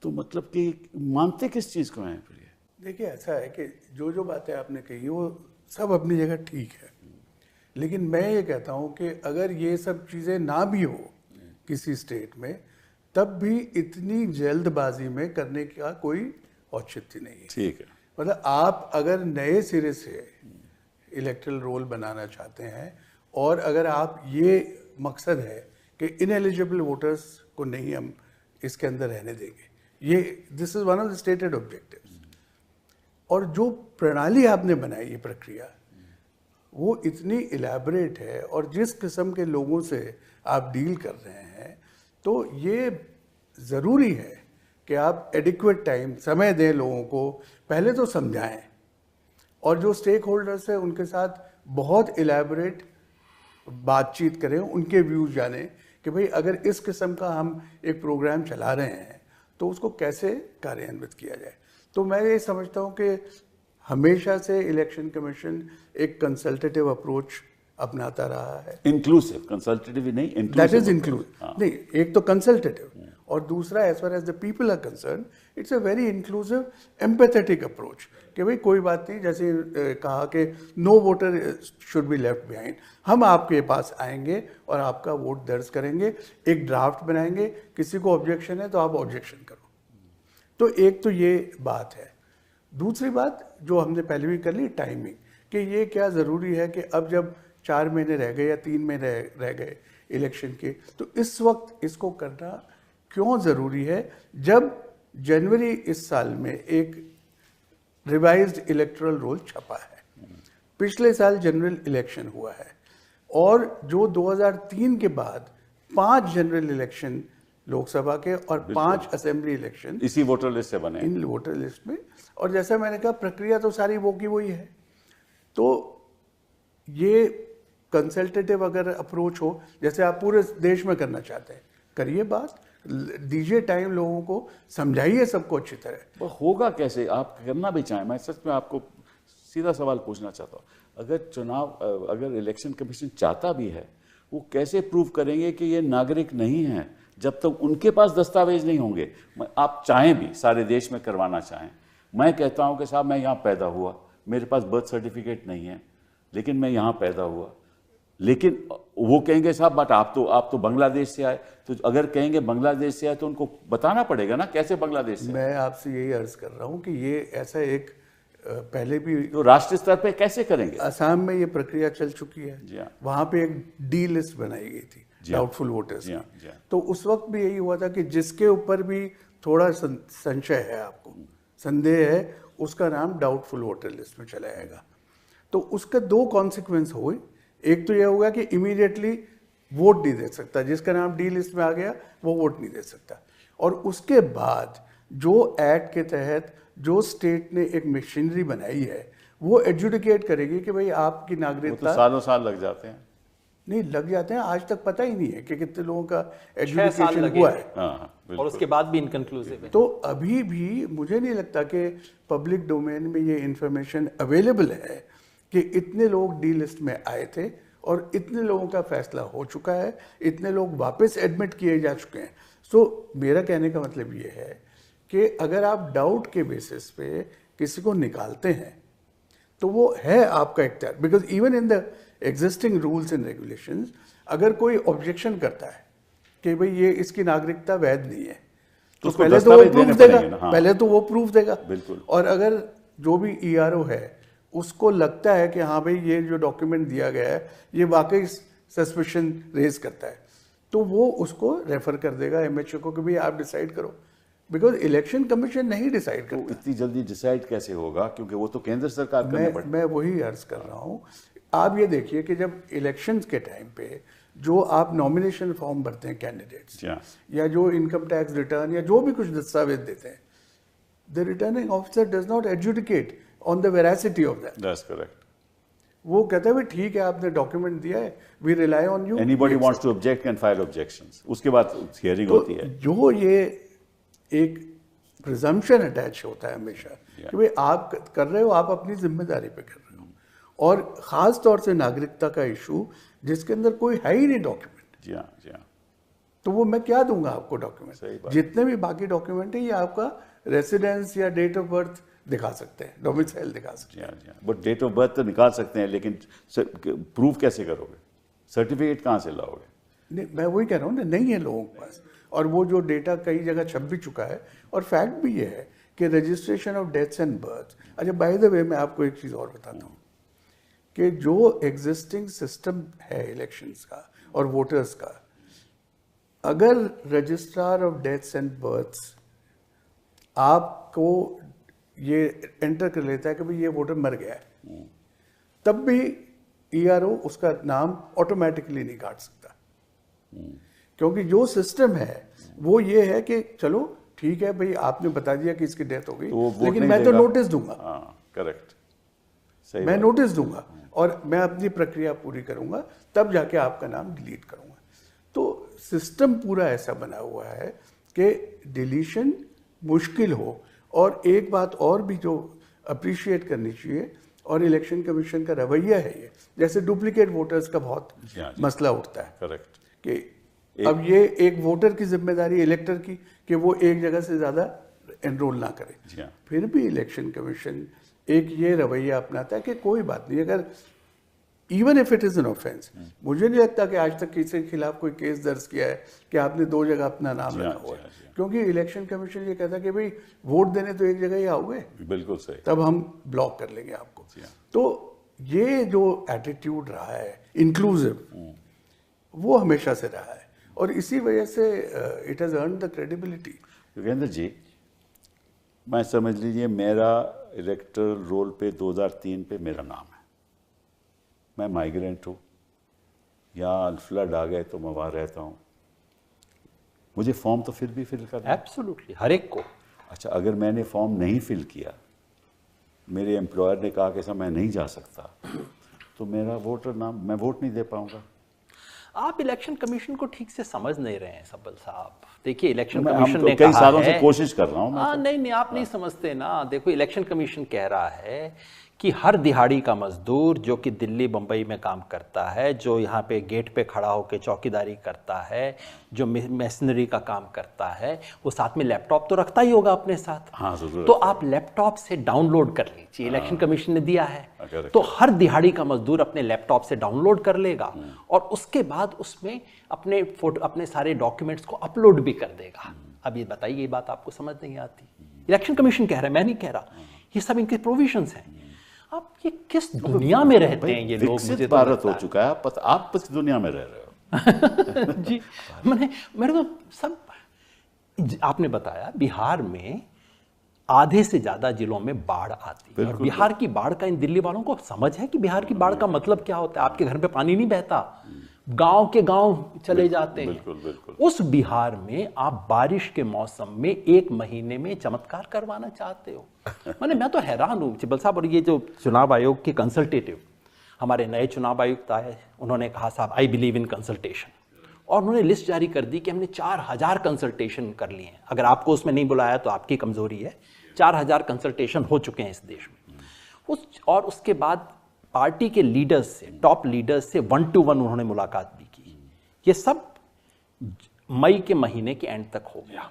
तो मतलब कि मानते किस चीज़ को हैं फिर? ये देखिए, ऐसा है कि जो जो बातें आपने कही वो सब अपनी जगह ठीक है, लेकिन मैं ये कहता हूँ कि अगर ये सब चीज़ें ना भी हो किसी स्टेट में, तब भी इतनी जल्दबाजी में करने का कोई औचित्य नहीं है। ठीक है। मतलब आप अगर नए सिरे से इलेक्टरल रोल बनाना चाहते हैं और अगर आप ये मकसद है कि इनएलिजिबल वोटर्स को नहीं हम इसके अंदर रहने देंगे, ये this is one of the stated objectives. और जो प्रणाली आपने बनाई, ये प्रक्रिया, वो इतनी इलेबोरेट है और जिस किस्म के लोगों से आप डील कर रहे हैं, तो ये ज़रूरी है कि आप एडिक्वेट टाइम, समय दें लोगों को, पहले तो समझाएं और जो स्टेक होल्डर्स हैं उनके साथ बहुत इलेबोरेट बातचीत करें, उनके व्यूज़ जानें कि भाई अगर इस किस्म का हम एक प्रोग्राम चला रहे हैं तो उसको कैसे कार्यान्वित किया जाए। तो मैं ये समझता हूँ कि हमेशा से इलेक्शन कमीशन एक कंसल्टेटिव अप्रोच अपनाता रहा है। इंक्लूसिव, कंसल्टेटिव नहीं, दैट इज इंक्लूसिव। नहीं, एक तो कंसल्टेटिव और दूसरा as far as the people are concern, it's a very inclusive empathetic approach कि भाई कोई बात नहीं, जैसे कहा कि no voter should be left behind, हम आपके पास आएंगे और आपका वोट दर्ज करेंगे, एक ड्राफ्ट बनाएंगे, किसी को ऑब्जेक्शन है तो आप ऑब्जेक्शन करो। तो एक तो ये बात है। दूसरी बात जो हमने पहले भी कर ली, टाइमिंग, कि ये क्या ज़रूरी है कि अब जब 4 महीने रह गए या 3 महीने रह गए इलेक्शन के, तो इस वक्त इसको करना क्यों ज़रूरी है, जब जनवरी इस साल में एक रिवाइज्ड इलेक्टोरल रोल छपा है। पिछले साल जनरल इलेक्शन हुआ है और जो 2003 के बाद 5 जनरल इलेक्शन लोकसभा के और 5 असेंबली इलेक्शन इसी वोटर लिस्ट से बने, इन वोटर लिस्ट में। और जैसा मैंने कहा, प्रक्रिया तो सारी वो की वही है। तो ये कंसल्टेटिव अगर अप्रोच हो, जैसे आप पूरे देश में करना चाहते हैं, करिए बात, दीजिए टाइम लोगों को, समझाइए सबको अच्छी तरह। वो होगा कैसे? आप करना भी चाहें, मैं सच में आपको सीधा सवाल पूछना चाहता हूँ, अगर इलेक्शन कमीशन चाहता भी है वो कैसे प्रूव करेंगे कि ये नागरिक नहीं है जब तक उनके पास दस्तावेज नहीं होंगे? आप चाहें भी सारे देश में करवाना चाहें, मैं कहता हूं कि साहब मैं यहाँ पैदा हुआ, मेरे पास बर्थ सर्टिफिकेट नहीं है, लेकिन मैं यहाँ पैदा हुआ, लेकिन वो कहेंगे साहब बट आप तो बांग्लादेश से आए, तो अगर कहेंगे बांग्लादेश से आए तो उनको बताना पड़ेगा ना कैसे बांग्लादेश से। मैं आपसे यही अर्ज कर रहा हूँ कि ये ऐसा एक पहले भी तो राष्ट्रीय स्तर पे कैसे करेंगे? असम में ये प्रक्रिया चल चुकी है, जी हाँ। वहां पे एक डी लिस्ट बनाई गई थी डाउटफुल वोटर्स की। तो उस वक्त भी यही हुआ था कि जिसके ऊपर भी थोड़ा संशय है, आपको संदेह है, उसका नाम डाउटफुल वोटर लिस्ट में चला जाएगा। तो उसका दो कॉन्सिक्वेंस हुए, एक तो यह होगा कि इमीडिएटली वोट नहीं दे सकता, जिसका नाम डी लिस्ट में आ गया वो वोट नहीं दे सकता। और उसके बाद जो एक्ट के तहत जो स्टेट ने एक मशीनरी बनाई है वो एडजुडिकेट करेगी कि भाई आपकी नागरिकता, तो सालों साल लग जाते हैं। नहीं लग जाते हैं, आज तक पता ही नहीं है कि कितने लोगों का एडजुडिकेशन हुआ है। हाँ, और उसके बाद भी इनकंक्लूसिव है। तो अभी भी मुझे नहीं लगता कि पब्लिक डोमेन में ये इंफॉर्मेशन अवेलेबल है कि इतने लोग डी लिस्ट में आए थे और इतने लोगों का फैसला हो चुका है, इतने लोग वापस एडमिट किए जा चुके हैं। सो मेरा कहने का मतलब ये है कि अगर आप डाउट के बेसिस पे किसी को निकालते हैं तो वो है आपका इख्तियार, because even in the existing rules and regulations अगर कोई ऑब्जेक्शन करता है कि भाई ये इसकी नागरिकता वैध नहीं है तो पहले तो वो प्रूफ देगा, पहले तो वो प्रूफ देगा। बिल्कुल। और अगर जो भी ईआरओ है उसको लगता है कि हाँ भाई ये जो डॉक्यूमेंट दिया गया है ये वाकई सस्पिशन रेज करता है, तो वो उसको रेफर कर देगा एमएचए को कि भाई आप डिसाइड करो, बिकॉज इलेक्शन कमीशन नहीं डिसाइड करता। इतनी जल्दी डिसाइड कैसे होगा, क्योंकि वो तो केंद्र सरकार करने पड़ेगा। मैं वही अर्ज कर रहा हूँ। आप ये देखिए कि जब इलेक्शंस के टाइम पे जो आप नॉमिनेशन फॉर्म भरते हैं कैंडिडेट्स, या जो इनकम टैक्स रिटर्न या जो भी कुछ दस्तावेज देते हैं, the returning officer does not adjudicate on the veracity of that. That's correct. वो कहता है भाई ठीक है आपने डॉक्यूमेंट दिया है, we rely on you, anybody wants to object can file objections, उसके बाद हियरिंग होती है। जो ये एक प्रिजम्पशन अटैच होता है हमेशा कि भाई आप कर रहे हो, आप अपनी जिम्मेदारी पे कर रहे हो, और खास तौर से नागरिकता का इशू जिसके अंदर कोई है ही नहीं डॉक्यूमेंट। जी हाँ, जी हाँ। तो वो मैं क्या दूंगा आपको डॉक्यूमेंट? जितने भी बाकी डॉक्यूमेंट है ये आपका रेसिडेंस या डेट ऑफ बर्थ दिखा सकते हैं, डोमिसाइल दिखा सकते हैं। जी हाँ, बट डेट ऑफ बर्थ तो निकाल सकते हैं, लेकिन प्रूफ कैसे करोगे? सर्टिफिकेट कहाँ से लाओगे? नहीं, मैं वही कह रहा हूँ ना, नहीं है लोगों के पास। और वो जो डेटा कई जगह छप भी चुका है, और फैक्ट भी ये है कि registration of deaths and birth. अच्छा, बाय द वे मैं आपको एक चीज़ और बताता हूँ कि जो एग्जिस्टिंग सिस्टम है इलेक्शंस का और वोटर्स का, अगर registrar of deaths and births आपको ये एंटर कर लेता है कि भाई ये वोटर मर गया है, तब भी ईआरओ उसका नाम ऑटोमेटिकली नहीं काट सकता, क्योंकि जो सिस्टम है वो ये है कि चलो ठीक है भाई आपने बता दिया कि इसकी डेथ हो गई, तो लेकिन मैं तो नोटिस दूंगा। करेक्ट, सही। मैं नोटिस दूंगा और मैं अपनी प्रक्रिया पूरी करूंगा, तब जाके आपका नाम डिलीट करूंगा। तो सिस्टम पूरा ऐसा बना हुआ है कि डिलीशन मुश्किल हो। और एक बात और भी जो अप्रिशिएट करनी चाहिए, और इलेक्शन कमीशन का रवैया है ये, जैसे डुप्लीकेट वोटर्स का बहुत मसला उठता है। करेक्ट। कि अब ये एक वोटर की जिम्मेदारी इलेक्टर की कि वो एक जगह से ज़्यादा एनरोल ना करे। फिर भी इलेक्शन कमीशन एक ये रवैया अपनाता है कि कोई बात नहीं, अगर even if it is an offence, मुझे नहीं लगता कि आज तक किसी के खिलाफ कोई केस दर्ज किया है कि आपने दो जगह अपना नाम रखा हुआ है, क्योंकि इलेक्शन कमीशन ये कहता है कि भाई वोट देने तो एक जगह ही आओगे, बिल्कुल सही, तब हम ब्लॉक कर लेंगे आपको। तो ये जो एटीट्यूड रहा है इंक्लूसिव, वो हमेशा से रहा है, और इसी वजह से it has earn the credibility. Yogendra ji, मैं समझ लीजिए मेरा इलेक्टरल रोल पे 2003 पे मेरा नाम है, मैं माइग्रेंट हूँ, यहाँ फ्लड आ गए तो मैं वहाँ रहता हूँ, मुझे फॉर्म तो फिर भी फिल करना है? एब्सोल्युटली, हर एक को। अच्छा, अगर मैंने फॉर्म नहीं फिल किया, मेरे एम्प्लॉयर ने कहा कि ऐसा मैं नहीं जा सकता, तो मेरा वोटर नाम, मैं वोट नहीं दे पाऊंगा। आप इलेक्शन कमीशन को ठीक से समझ नहीं रहे हैं सबल साहब। देखिए, इलेक्शन तो कमीशन ने कई कहा सालों है, से कोशिश कर रहा हूँ। नहीं, आप नहीं समझते ना। देखो, इलेक्शन कमीशन कह रहा है कि हर दिहाड़ी का मजदूर जो कि दिल्ली बम्बई में काम करता है, जो यहाँ पे गेट पे खड़ा होकर चौकीदारी करता है, जो मशीनरी का काम करता है, वो साथ में लैपटॉप तो रखता ही होगा अपने साथ। हाँ, तो आप लैपटॉप से डाउनलोड कर लीजिए, इलेक्शन कमीशन ने दिया है। तो हर दिहाड़ी का मजदूर अपने लैपटॉप से डाउनलोड कर लेगा और उसके बाद उसमें अपने फोटो, अपने सारे डॉक्यूमेंट्स को अपलोड भी कर देगा। अब ये बताइए, ये बात आपको समझ नहीं आती? इलेक्शन कमीशन कह रहा है, मैं नहीं कह रहा, ये सब इनके प्रोविजंस हैं। अब ये किस दुनिया में रहते हैं ये लोग? मुझे तो भारत हो चुका है, आप किस दुनिया में रह रहे हो? जी, मेरे तो सब, आपने बताया बिहार में आधे से ज्यादा जिलों में बाढ़ आती है और बिहार की बाढ़ का इन दिल्ली वालों को समझ है कि बिहार की बाढ़ का मतलब क्या होता है? आपके घर पे पानी नहीं बहता, गांव के गांव चले जाते हैं। बिल्कुल, बिल्कुल। उस बिहार में आप बारिश के मौसम में 1 महीने में चमत्कार करवाना चाहते हो? मैं तो हैरान हूँ चिब्बल साहब। और ये जो चुनाव आयोग के कंसल्टेटिव, हमारे नए चुनाव आयुक्त आए, उन्होंने कहा साहब आई बिलीव इन कंसल्टेशन, और उन्होंने लिस्ट जारी कर दी कि हमने 4000 कंसल्टेशन कर लिए हैं। अगर आपको उसमें नहीं बुलाया तो आपकी कमजोरी है। 4000 कंसल्टेशन हो चुके हैं इस देश में। और उसके बाद पार्टी के लीडर्स से, टॉप लीडर्स से 1-to-1 उन्होंने मुलाकात भी की। ये सब मई के महीने के एंड तक हो गया।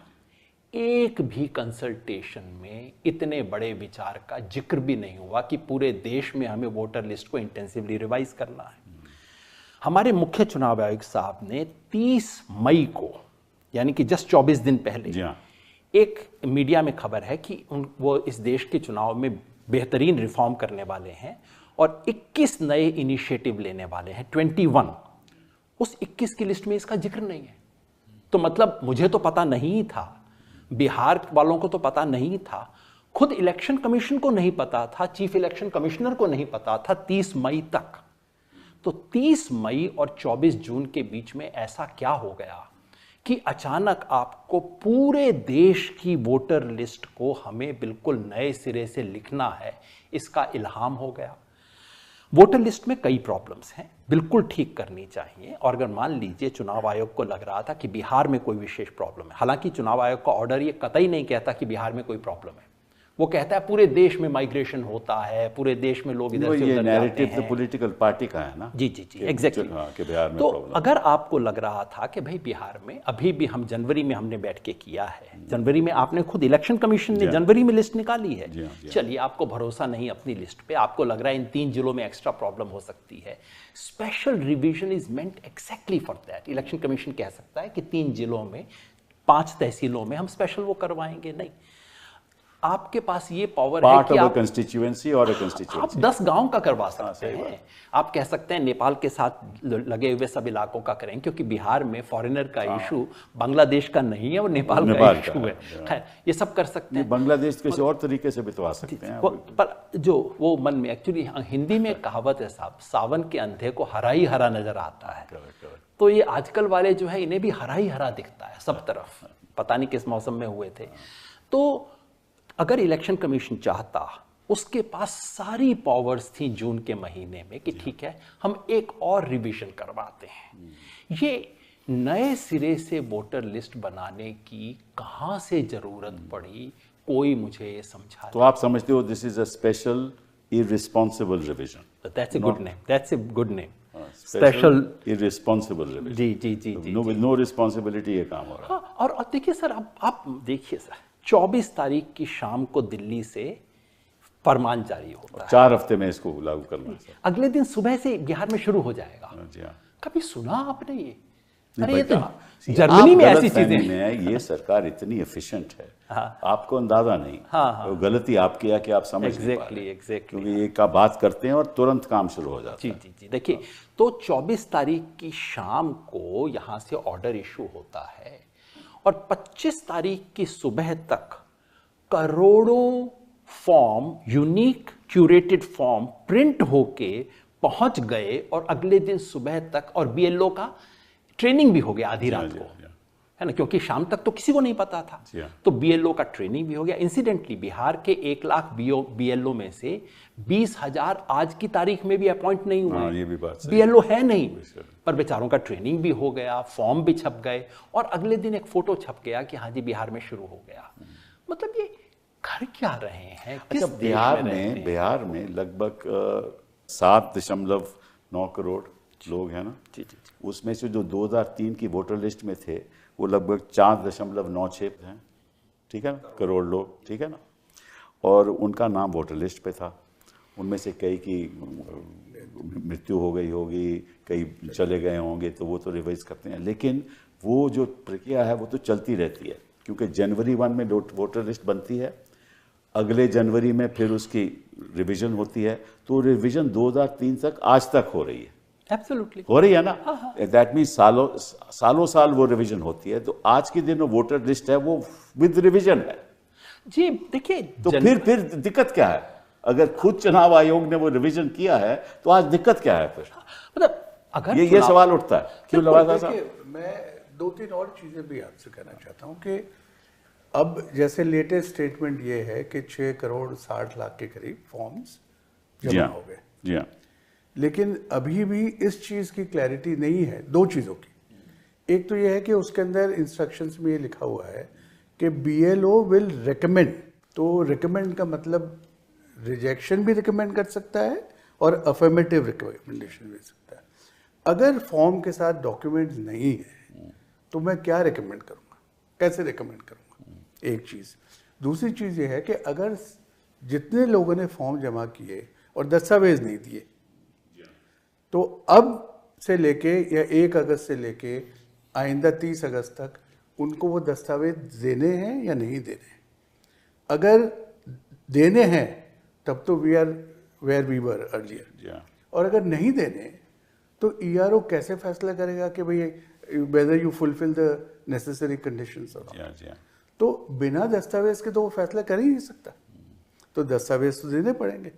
एक भी कंसल्टेशन में इतने बड़े विचार का जिक्र भी नहीं हुआ कि पूरे देश में हमें वोटर लिस्ट को इंटेंसिवली रिवाइज करना है। हमारे मुख्य चुनाव आयुक्त साहब ने 30 मई को, यानी कि जस्ट 24 दिन पहले, एक मीडिया में खबर है कि वो इस देश के चुनाव में बेहतरीन रिफॉर्म करने वाले हैं और 21 नए इनिशिएटिव लेने वाले हैं, 21। उस 21 की लिस्ट में इसका जिक्र नहीं है। तो मतलब मुझे तो पता नहीं था, बिहार वालों को तो पता नहीं था, खुद इलेक्शन कमीशन को नहीं पता था, चीफ इलेक्शन कमिश्नर को नहीं पता था 30 मई तक। तो 30 मई और 24 जून के बीच में ऐसा क्या हो गया कि अचानक आपको पूरे देश की वोटर लिस्ट को हमें बिल्कुल नए सिरे से लिखना है, इसका इल्हाम हो गया। वोटर लिस्ट में कई प्रॉब्लम्स हैं, बिल्कुल ठीक करनी चाहिए। और अगर मान लीजिए चुनाव आयोग को लग रहा था कि बिहार में कोई विशेष प्रॉब्लम है, हालांकि चुनाव आयोग का ऑर्डर ये कतई नहीं कहता कि बिहार में कोई प्रॉब्लम है। वो कहता है पूरे देश में माइग्रेशन होता है, पूरे देश में लोग इधर से उधर जाते हैं। तो पॉलिटिकल पार्टी का है ना। जी, एग्जैक्टली। तो अगर आपको लग रहा था कि भाई बिहार में अभी भी, हम जनवरी में हमने बैठ के किया है, जनवरी में आपने खुद इलेक्शन कमीशन ने जनवरी में लिस्ट निकाली है, चलिए आपको भरोसा नहीं अपनी लिस्ट पे, आपको लग रहा है इन 3 जिलों में एक्स्ट्रा प्रॉब्लम हो सकती है, special revision is meant exactly for that. Election commission कह सकता है कि 3 जिलों में, 5 तहसीलों में हम स्पेशल वो करवाएंगे, नहीं। आपके पास ये पावर है कि आप कंस्टिट्यूएंसी और कंस्टिट्यूएंसी 10 गांव का करवा सकते हैं। आप कह सकते हैं नेपाल के साथ लगे हुए सब इलाकों का करें, क्योंकि बिहार में फॉरेनर का इशू बांग्लादेश का नहीं है, वो नेपाल का इशू है। ये सब कर सकते हैं। बांग्लादेश किसी और तरीके से बितवा सकते हैं। पर जो वो मन में, एक्चुअली हिंदी में कहावत है साहब, सावन के अंधे को हरा ही हरा नजर आता है। तो ये आजकल वाले जो है, इन्हें भी हरा ही हरा दिखता है सब तरफ, पता नहीं किस मौसम में हुए थे। तो अगर इलेक्शन कमीशन चाहता, उसके पास सारी पावर्स थी जून के महीने में कि ठीक है हम एक और रिवीजन करवाते हैं। ये नए सिरे से वोटर लिस्ट बनाने की कहां से जरूरत पड़ी, कोई मुझे समझा। तो आप समझते हो this is a special irresponsible revision? That's a good name, that's a good name, special irresponsible revision. जी। विद नो रिस्पांसिबिलिटी ये काम हो रहा है। और देखिए सर, आप देखिए सर, 24 तारीख की शाम को दिल्ली से फरमान जारी होता है, 4 हफ्ते में इसको लागू करना है। अगले दिन सुबह से बिहार में शुरू हो जाएगा। कभी सुना आपने ये? अरे ये तो जर्मनी में ऐसी चीजें हैं। ये सरकार इतनी एफिशिएंट है, आपको अंदाजा नहीं। तो गलती आपकी है कि आप समझ नहीं पा रहे। क्योंकि ये का बात करते हैं और तुरंत काम शुरू हो जाता है। जी। देखिए, तो 24 तारीख की शाम को यहाँ से ऑर्डर इशू होता है और 25 तारीख की सुबह तक करोड़ों form, unique curated form print होके पहुंच गए और अगले दिन सुबह तक, और बीएलओ का ट्रेनिंग भी हो गया आधी रात को, है ना, क्योंकि शाम तक तो किसी को नहीं पता था। तो बीएलओ का ट्रेनिंग भी हो गया। इंसिडेंटली बिहार के 1 लाख बीएलओ में से 20,000 आज की तारीख में भी अपॉइंट नहीं हुए, बीएलओ है नहीं, पर बेचारों का ट्रेनिंग भी हो गया, फॉर्म भी छप गए और अगले दिन एक फोटो छप गया कि हाँ जी बिहार में शुरू हो गया। मतलब ये कर क्या रहे हैं? अच्छा, किस देश में रहते हैं? बिहार में लगभग 7.9 करोड़ लोग हैं ना। जी जी। उसमें से जो 2003 की वोटर लिस्ट में थे वो लगभग 4.96 हैं, ठीक है ना, करोड़ लोग, ठीक है ना। और उनका नाम वोटर लिस्ट पे था। उनमें से कई की मृत्यु हो गई होगी, कई चले गए होंगे, तो वो तो रिवाइज करते हैं। लेकिन वो जो प्रक्रिया है वो तो चलती रहती है, क्योंकि जनवरी 1 में वोटर लिस्ट बनती है, अगले जनवरी में फिर उसकी रिवीजन होती है। तो रिवीजन 2003 तक आज तक हो रही है। एब्सोल्युटली हो रही है ना। दैट मीन्स सालों साल वो रिवीजन होती है। तो आज के दिन वोटर लिस्ट है वो विद रिवीजन है जी। देखिए तो फिर दिक्कत क्या है? अगर खुद चुनाव आयोग ने वो रिवीजन किया है तो आज दिक्कत क्या है फिर? मतलब अगर ये सवाल उठता है। क्यों लवासा साहब? देखिए, मैं 2-3 और चीजें भी आपसे कहना चाहता हूँ कि अब जैसे लेटेस्ट स्टेटमेंट ये है कि 6 करोड़ 60 लाख के करीब फॉर्म्स जमा हो गए। जी हाँ। लेकिन अभी भी इस चीज की क्लैरिटी नहीं है दो चीजों की। एक तो ये है कि उसके अंदर इंस्ट्रक्शंस में ये लिखा हुआ है कि BLO विल रिकमेंड। तो रिकमेंड का मतलब रिजेक्शन भी रिकमेंड कर सकता है और अफर्मेटिव रिकमेंडेशन भी कर सकता है। अगर फॉर्म के साथ डॉक्यूमेंट्स नहीं है तो मैं क्या रिकमेंड करूँगा, कैसे रिकमेंड करूँगा? एक चीज़। दूसरी चीज़ ये है कि अगर जितने लोगों ने फॉर्म जमा किए और दस्तावेज नहीं दिए, तो अब से लेके या 1 अगस्त से लेके आइंदा 30 अगस्त तक उनको वो दस्तावेज देने हैं या नहीं देने हैं। अगर देने हैं तब तो we are where we were earlier, और अगर नहीं देने तो ERO कैसे फैसला करेगा कि भाई whether you fulfil the necessary conditions? तो बिना दस्तावेज के तो वो फैसला कर ही नहीं सकता, तो दस्तावेज तो देने पड़ेंगे।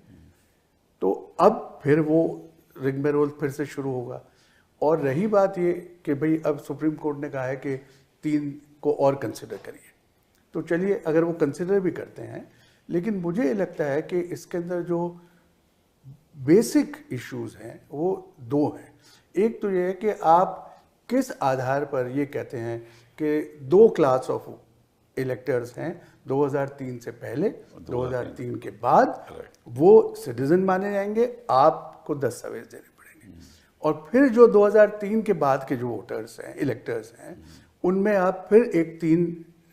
तो अब फिर वो रिगमेरोल फिर से शुरू होगा। और रही बात ये कि भाई अब सुप्रीम कोर्ट ने कहा है कि 3 को और कंसिडर करिए, तो चलिए अगर वो कंसिडर भी करते हैं, लेकिन मुझे लगता है कि इसके अंदर जो बेसिक इश्यूज हैं वो 2 हैं। एक तो ये है कि आप किस आधार पर ये कहते हैं कि 2 क्लास ऑफ इलेक्टर्स हैं, 2003 से पहले, 2003 के बाद, वो सिटीजन माने जाएंगे, आपको दस्तावेज देने पड़ेंगे। और फिर जो 2003 के बाद के जो वोटर्स हैं, इलेक्टर्स हैं, उनमें आप फिर 3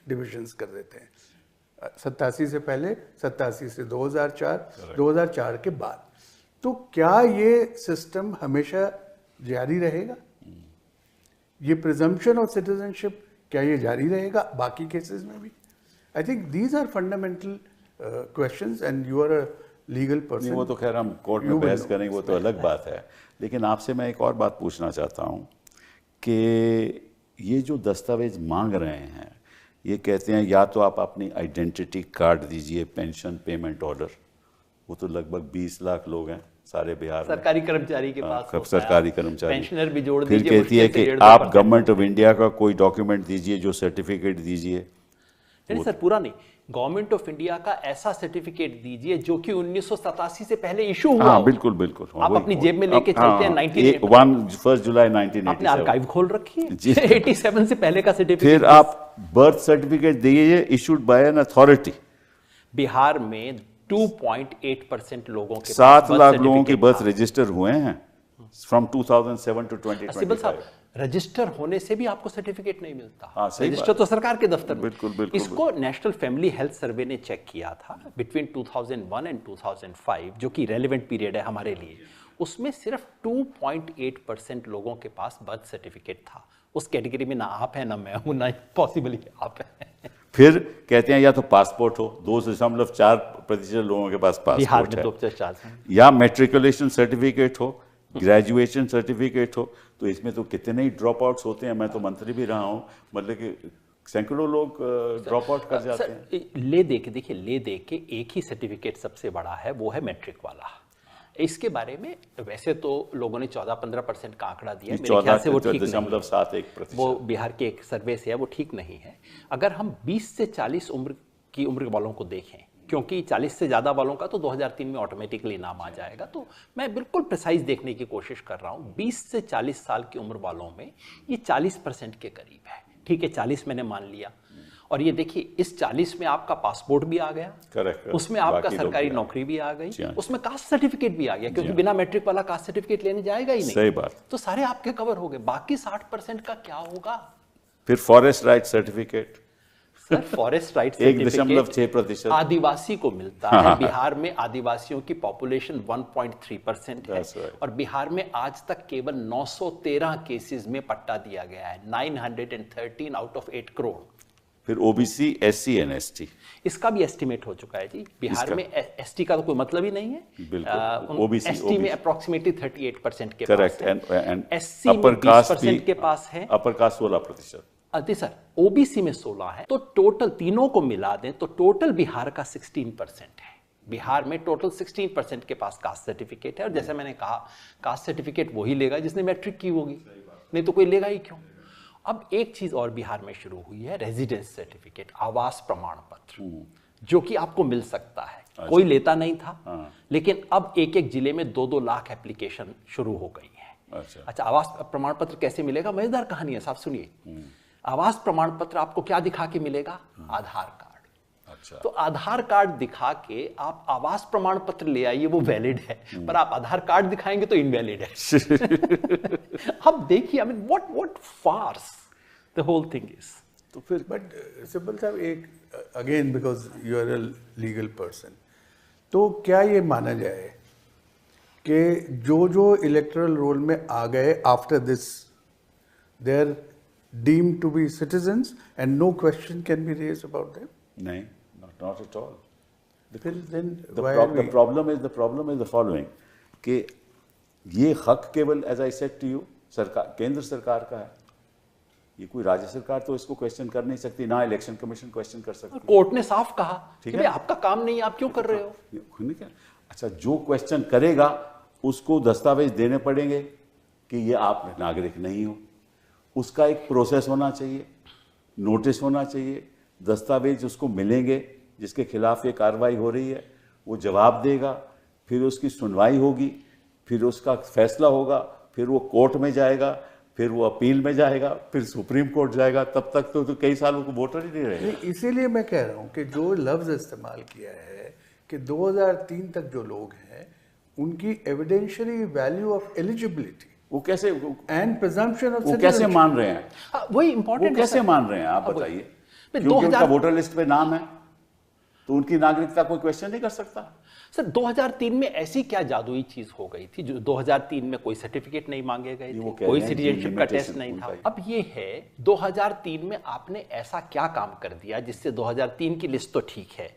डिविजन्स कर देते हैं, 87 से पहले, 87 से 2004, 2004 के बाद। तो क्या ये सिस्टम हमेशा जारी रहेगा? ये प्रिजम्पशन ऑफ सिटीजनशिप क्या ये जारी रहेगा बाकी केसेस में भी? I think these are fundamental questions and you are a legal person. वो तो खैर हम कोर्ट में बहस करेंगे, वो तो अलग बात है। लेकिन आपसे मैं एक और बात पूछना चाहता हूँ कि ये जो दस्तावेज मांग रहे हैं, ये कहते हैं या तो आप अपनी आइडेंटिटी कार्ड दीजिए, पेंशन पेमेंट ऑर्डर, वो तो लगभग 20 लाख लोग हैं सारे बिहार में, सरकारी कर्मचारी के पास होता है, सरकारी कर्मचारी, पेंशनर भी जोड़ फिर दीजिए। कहती है कि आप गवर्नमेंट ऑफ इंडिया का कोई डॉक्यूमेंट दीजिए, जो सर्टिफिकेट दीजिए। नहीं सर, पूरा नहीं, गवर्नमेंट ऑफ इंडिया का ऐसा सर्टिफिकेट दीजिए जो कि 1987 से पहले इशू हुआ। हाँ बिल्कुल बिल्कुल। आप अपनी जेब में लेके चलते हैं। 1 जुलाई 1987 आपने आर्काइव खोल रखी है 87 से पहले का सर्टिफिकेट। फिर आप बर्थ सर्टिफिकेट दीजिए issued by an authority. Bihar में 2.8% लोगों के 7 लाख लोगों के बर्थ रजिस्टर हुए हैं फ्रॉम 2007 टू 2025। रजिस्टर होने से भी आपको सर्टिफिकेट नहीं मिलता। हाँ, रजिस्टर तो सरकार के दफ्तर में। बिल्कुल। इसको नेशनल फैमिली हेल्थ सर्वे ने चेक किया था बिटवीन 2001 एंड 2005, जो कि रेलेवेंट पीरियड है हमारे लिए। उसमें सिर्फ 2.8% लोगों के पास बर्थ सर्टिफिकेट था। उस कैटेगरी में ना आप है ना मैं हूं, ना पॉसिबली आप है। फिर कहते हैं या तो पासपोर्ट हो, 2.4% लोगों के पास पासपोर्ट है, 2.4 या मेट्रिकुलेशन सर्टिफिकेट हो, ग्रेजुएशन सर्टिफिकेट हो। तो इसमें तो कितने ही ड्रॉप आउट्स होते हैं। मैं तो मंत्री भी रहा हूँ, मतलब कि सैकड़ों लोग ड्रॉप आउट कर जाते हैं। ले दे के देखिए, ले दे के एक ही सर्टिफिकेट सबसे बड़ा है, वो है मैट्रिक वाला। इसके बारे में वैसे तो लोगों ने 14-15% का आंकड़ा दिया, मेरे ख्याल से वो ठीक नहीं है। वो बिहार के एक सर्वे से है, वो ठीक नहीं है। अगर हम 20 से 40 उम्र वालों को देखें, क्योंकि 40 से ज़्यादा वालों का तो 2003 में ऑटोमेटिकली नाम आ जाएगा, तो मैं बिल्कुल प्रिसाइज देखने की कोशिश कर रहा हूँ। 20 से 40 साल की उम्र वालों में ये 40% के करीब है। ठीक है, 40 मैंने मान लिया। और ये देखिए इस 40 में आपका पासपोर्ट भी आ गया, करेक्ट, उसमें आपका बाकी लोग सरकारी भी नौकरी भी आ गई, जी हाँ। उसमें कास्ट सर्टिफिकेट भी आ गया, क्योंकि बिना मैट्रिक वाला कास्ट सर्टिफिकेट लेने जाएगा ही नहीं। सही बात। तो सारे आपके कवर हो गए। बाकी 60% का क्या होगा? फिर forest right certificate sir forest right 1.6% आदिवासी को मिलता है। बिहार में आदिवासियों की पॉपुलेशन 1.3% है, That's right. और बिहार में आज तक केवल 913 केसेस में पट्टा दिया गया है, 913 आउट ऑफ 8 करोड़। फिर ओबीसी, एससी एंड एसटी, इसका भी एस्टीमेट हो चुका है जी। बिहार में एसटी का तो कोई मतलब ही नहीं है। बिल्कुल। ओबीसी एसटी में अप्रोक्सीमेटली 38% के करेक्ट, पास है, एंड एससी में अपर कास्ट 20% के पास है, अपर कास्ट 16%। अति सर ओबीसी में 16 है। तो टोटल तीनों को मिला दें तो टोटल बिहार का 16% है। बिहार में टोटल 16% के पास कास्ट सर्टिफिकेट है, और जैसे मैंने कहा कास्ट सर्टिफिकेट वही लेगा जिसने मैट्रिक की होगी, नहीं तो कोई लेगा ही क्यों। अब एक चीज और बिहार में शुरू हुई है, रेजिडेंस सर्टिफिकेट, आवास प्रमाण पत्र, जो कि आपको मिल सकता है। कोई लेता नहीं था, लेकिन अब एक एक जिले में 2-2 लाख एप्लीकेशन शुरू हो गई है। अच्छा, आवास प्रमाण पत्र कैसे मिलेगा? मजेदार कहानी है साहब, सुनिए। आवास प्रमाण पत्र आपको क्या दिखा के मिलेगा? आधार कार्ड। अच्छा। तो आधार कार्ड दिखा के आप आवास प्रमाण पत्र ले आइए, वो वैलिड है, पर आप आधार कार्ड दिखाएंगे तो इनवैलिड है। अब देखिए, I mean what farce the whole thing is. तो फिर बट सिंपल साहब, एक again because you are a legal person, तो क्या ये माना जाए कि जो इलेक्टोरल रोल में आ गए after this, they are deemed to be citizens and no question can be raised about them? नहीं, not at all. Then The why the problem is the following, कि ये हक केवल as I said to you सरकार, केंद्र सरकार का है। ये कोई राज्य सरकार तो इसको क्वेश्चन कर नहीं सकती, ना इलेक्शन कमीशन क्वेश्चन कर सकती। कोर्ट ने साफ कहा कि ठीक भाई है, आपका काम नहीं है, आप क्यों कर रहे हो? अच्छा, जो क्वेश्चन करेगा उसको दस्तावेज देने पड़ेंगे कि ये आप नागरिक नहीं हो। उसका एक प्रोसेस होना चाहिए, नोटिस होना चाहिए, दस्तावेज उसको मिलेंगे जिसके खिलाफ ये कार्रवाई हो रही है, वो जवाब देगा, फिर उसकी सुनवाई होगी, फिर उसका फैसला होगा, फिर वो कोर्ट में जाएगा, फिर वो अपील में जाएगा, फिर सुप्रीम कोर्ट जाएगा। तब तक तो कई सालों को वोटर ही नहीं रहेगा। इसीलिए मैं कह रहा हूँ कि जो लफ्ज इस्तेमाल किया है कि 2003 तक जो लोग हैं उनकी एविडेंशियरी वैल्यू ऑफ एलिजिबिलिटी, वो कैसे एंड प्रिजम्पशन ऑफ वो कैसे मान रहे हैं? वही वो इंपॉर्टेंट कैसे मान रहे हैं आप बताइए? क्योंकि उनका वोटर लिस्ट पे नाम है तो उनकी नागरिकता कोई क्वेश्चन नहीं कर सकता। सर 2003 में ऐसी क्या जादुई चीज हो गई थी जो 2003 में कोई सर्टिफिकेट नहीं मांगे गए थे, कोई सिटीजनशिप का टेस्ट नहीं था। अब ये है 2003 में आपने ऐसा क्या काम कर दिया जिससे 2003 की लिस्ट तो ठीक है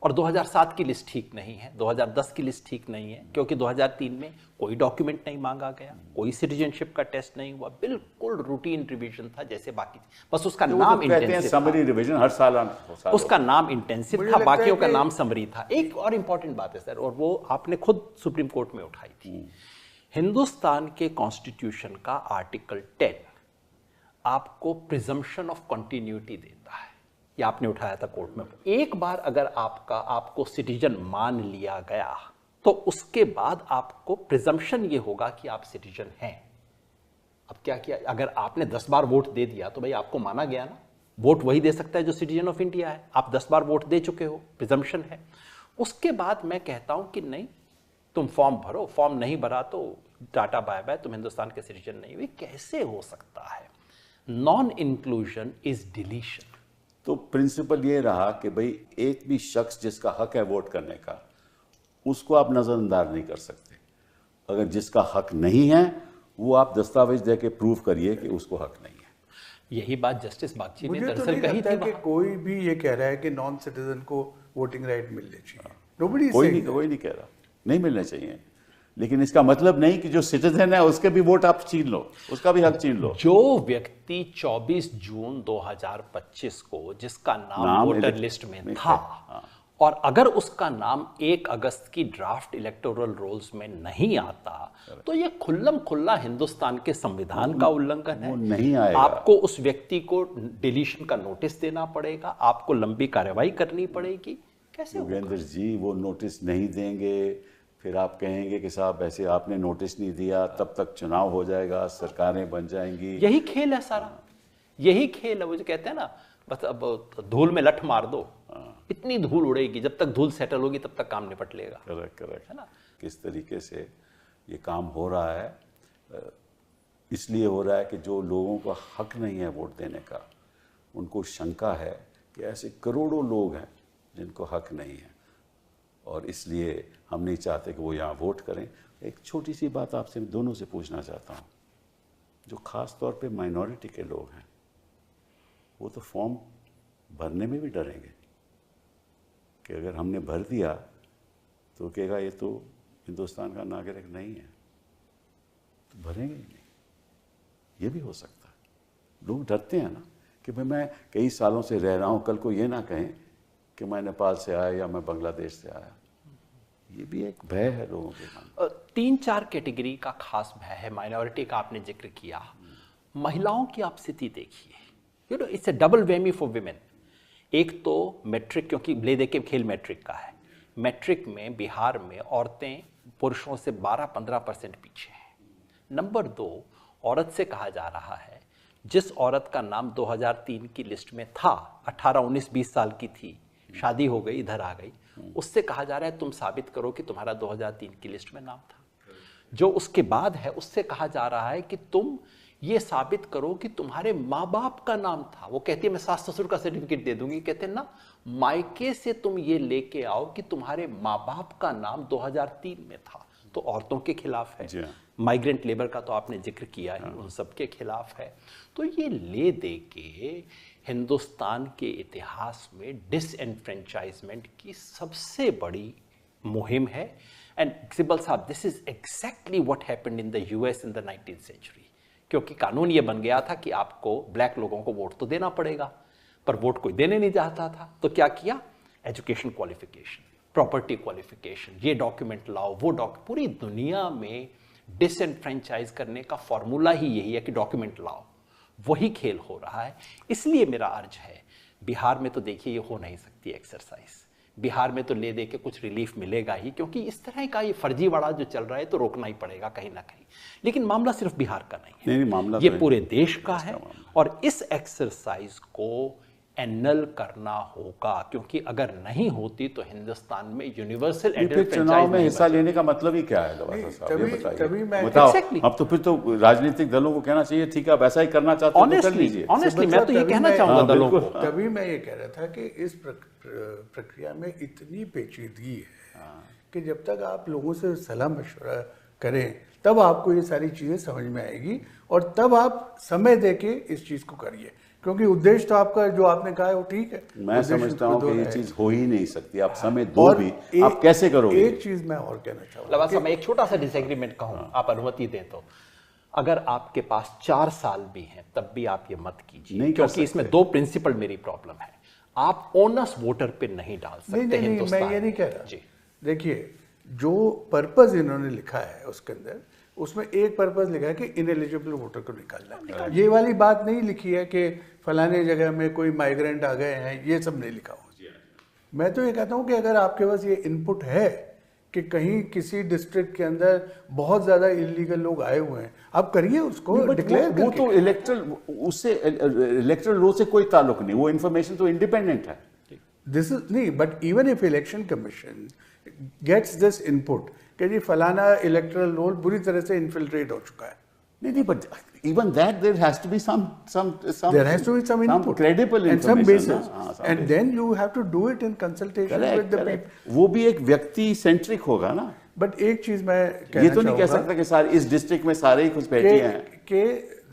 और 2007 की लिस्ट ठीक नहीं है, 2010 की लिस्ट ठीक नहीं है, क्योंकि 2003 में कोई डॉक्यूमेंट नहीं मांगा गया, कोई सिटीजनशिप का टेस्ट नहीं हुआ, बिल्कुल रूटीन रिवीजन था जैसे बाकी, बस उसका नाम इंटेंसिव समरी रिवीजन हर साल उसका नाम इंटेंसिव था, बाकियों का नाम समरी था। एक और इंपॉर्टेंट बात है सर, और वो आपने खुद सुप्रीम कोर्ट में उठाई थी। हिंदुस्तान के कॉन्स्टिट्यूशन का आर्टिकल 10 आपको प्रिजम्पशन ऑफ कंटिन्यूटी देता है, ये आपने उठाया था कोर्ट में। एक बार अगर आपको सिटीजन मान लिया गया तो उसके बाद आपको प्रिजम्पशन ये होगा कि आप सिटीजन हैं। अब क्या किया, अगर आपने 10 बार वोट दे दिया तो भाई आपको माना गया ना, वोट वही दे सकता है जो सिटीजन ऑफ इंडिया है, आप 10 बार वोट दे चुके हो, प्रिजम्पशन है। उसके बाद मैं कहता हूं कि नहीं, तुम फॉर्म भरो, फॉर्म नहीं भरा तो टाटा बाय बाय, तुम हिंदुस्तान के सिटीजन नहीं हुए। कैसे हो सकता है? Non inclusion is deletion. तो प्रिंसिपल ये रहा कि भाई एक भी शख्स जिसका हक है वोट करने का उसको आप नजरअंदाज नहीं कर सकते। अगर जिसका हक नहीं है वो आप दस्तावेज देके प्रूव करिए कि उसको हक नहीं है। यही बात जस्टिस बागची ने मुझे तो दरअसल नहीं कही लगता थी कि वहां। कोई भी ये कह रहा है कि नॉन सिटीजन को वोटिंग राइट मिलनी चाहिए। Nobody is कोई saying नहीं कह रहा नहीं मिलने चाहिए, लेकिन इसका मतलब नहीं कि जो सिटीजन है उसके भी वोट आप छीन लो, उसका भी हक छीन लो। जो व्यक्ति 24 जून 2025 को जिसका नाम वोटर लिस्ट में था और अगर उसका नाम 1 अगस्त की ड्राफ्ट इलेक्टोरल रोल्स में नहीं आता तो ये खुल्लम खुल्ला हिंदुस्तान के संविधान का उल्लंघन है। नहीं आएगा। आपको उस व्यक्ति को डिलीशन का नोटिस देना पड़ेगा, आपको लंबी कार्रवाई करनी पड़ेगी। कैसे होगा? योगेंद्र जी वो नोटिस नहीं देंगे, फिर आप कहेंगे कि साहब ऐसे आपने नोटिस नहीं दिया, तब तक चुनाव हो जाएगा, सरकारें बन जाएंगी। यही खेल है सारा, यही खेल है। वो जो कहते हैं ना बस अब धूल में लठ मार दो, इतनी धूल उड़ेगी, जब तक धूल सेटल होगी तब तक काम निपट लेगा। करेक्ट करेक्ट है ना? किस तरीके से ये काम हो रहा है, इसलिए हो रहा है कि जो लोगों को हक नहीं है वोट देने का, उनको शंका है कि ऐसे करोड़ों लोग हैं जिनको हक नहीं है, और इसलिए हम नहीं चाहते कि वो यहाँ वोट करें। एक छोटी सी बात आपसे दोनों से पूछना चाहता हूँ, जो ख़ास तौर पे माइनॉरिटी के लोग हैं, वो तो फॉर्म भरने में भी डरेंगे कि अगर हमने भर दिया तो कहेगा ये तो हिंदुस्तान का नागरिक नहीं है, तो भरेंगे ही नहीं। ये भी हो सकता है। लोग डरते हैं ना कि भाई मैं कई सालों से रह रहा हूँ, कल को ये ना कहें कि मैं नेपाल से आया या मैं बांग्लादेश से आया। ये भी एक भय है लोगों के मन। 3-4 कैटेगरी का खास भय है। माइनॉरिटी का आपने जिक्र किया, महिलाओं की आप स्थिति देखिए, you know it's a double whammy for women. एक तो मैट्रिक, क्योंकि ले दे के खेल मैट्रिक का है, मैट्रिक में बिहार में औरतें पुरुषों से 12-15% पीछे हैं। नंबर 2, औरत से कहा जा रहा है, जिस औरत का नाम 2003 की लिस्ट में था, 18, 19, 20 साल की थी, शादी हो गई, इधर आ गई, उससे कहा जा रहा है तुम साबित करो कि तुम्हारा 2003 की लिस्ट में नाम था। जो उसके बाद है, उससे कहा जा रहा है कि तुम ये साबित करो कि तुम्हारे माँ बाप का नाम था। वो कहती है मैं सास ससुर का सर्टिफिकेट दे दूंगी, कहते हैं ना मायके से तुम ये लेके आओ कि तुम्हारे माँ बाप का नाम 2003 में था। तो औरतों के खिलाफ है, माइग्रेंट लेबर का तो आपने जिक्र किया ही, उन सब के खिलाफ है। तो ये ले दे के हिंदुस्तान के इतिहास में डिसएनफ्रेंचाइजमेंट की सबसे बड़ी मुहिम है। एंड सिब्बल साहब, this is exactly what happened in the US in the 19th century. क्योंकि कानून ये बन गया था कि आपको ब्लैक लोगों को वोट तो देना पड़ेगा, पर वोट कोई देने नहीं चाहता था। तो क्या किया? एजुकेशन क्वालिफिकेशन, प्रॉपर्टी क्वालिफिकेशन, ये डॉक्यूमेंट लाओ, वो पूरी दुनिया में डिसएनफ्रेंचाइज करने का फॉर्मूला ही यही है कि डॉक्यूमेंट लाओ। वही खेल हो रहा है। इसलिए मेरा अर्ज है, बिहार में तो देखिए ये हो नहीं सकती एक्सरसाइज। बिहार में तो ले दे के कुछ रिलीफ मिलेगा ही, क्योंकि इस तरह का ये फर्जीवाड़ा जो चल रहा है तो रोकना ही पड़ेगा कहीं ना कहीं। लेकिन मामला सिर्फ बिहार का नहीं है, नहीं, मामला ये पूरे देश का है। और इस एक्सरसाइज को एनल करना होगा, क्योंकि अगर नहीं होती तो हिंदुस्तान में यूनिवर्सल एडल्ट चुनाव में हिस्सा लेने का मतलब ही क्या है? लवासा साहब ये बताइए। बताओ। अब तो फिर तो राजनीतिक दलों को कहना चाहिए ठीक है, आप ऐसा ही करना चाहते हो तो कर लीजिए। ऑनेस्टली मैं तो ये कहना चाहूंगा दलों को। तभी मैं ये कह रहा था कि इस प्रक्रिया में इतनी पेचीदगी है कि जब तक आप लोगों से सलाह मशवरा करें तब आपको ये सारी चीजें समझ में आएगी, और तब आप समय देके इस चीज को करिए, क्योंकि उद्देश्य तो आपका जो आपने कहा है वो ठीक है। मैं समझता हूँ कि ये चीज हो ही नहीं सकती, आप समय दो भी, आप कैसे करोगे? एक चीज मैं और कहना चाहूँगा, लवासा मैं एक छोटा सा डिसएग्रीमेंट कहूँ, आप अनुमति दें तो। अगर आपके पास 4 साल भी हैं तब भी आप ये मत कीजिए, क्योंकि इसमें 2 प्रिंसिपल मेरी प्रॉब्लम है। आप ओनस वोटर पे नहीं डाल सकते। नहीं, मैं ये नहीं कह रहा जी। देखिए, जो पर्पस इन्होंने लिखा है उसके अंदर, उसमें एक पर्पस लिखा है कि इनएलिजिबल वोटर को निकालना। ये वाली बात नहीं लिखी है कि फलाने जगह में कोई माइग्रेंट आ गए हैं, ये सब नहीं लिखा हुआ। मैं तो ये कहता हूँ कि अगर आपके पास ये इनपुट है कि कहीं किसी डिस्ट्रिक्ट के अंदर बहुत ज्यादा इलीगल लोग आए हुए हैं, आप करिए उसको डिक्लेयर। वो तो इलेक्टरल लो से कोई ताल्लुक नहीं, वो इन्फॉर्मेशन तो इंडिपेंडेंट है। दिस इज नहीं, but even if election commission gets this input कि जी फलाना इलेक्टरल रोल बुरी तरह से इन्फिल्ट्रेट हो चुका है, नहीं, but even that there has to be some there has to be some input, credible and some information, basis, and then you have to do it in consultation with the people. वो भी एक व्यक्ति centric होगा ना। But एक चीज मैं ये तो नहीं कह सकता कि सारे इस डिस्ट्रिक्ट में सारे ही कुछ बैठे हैं कि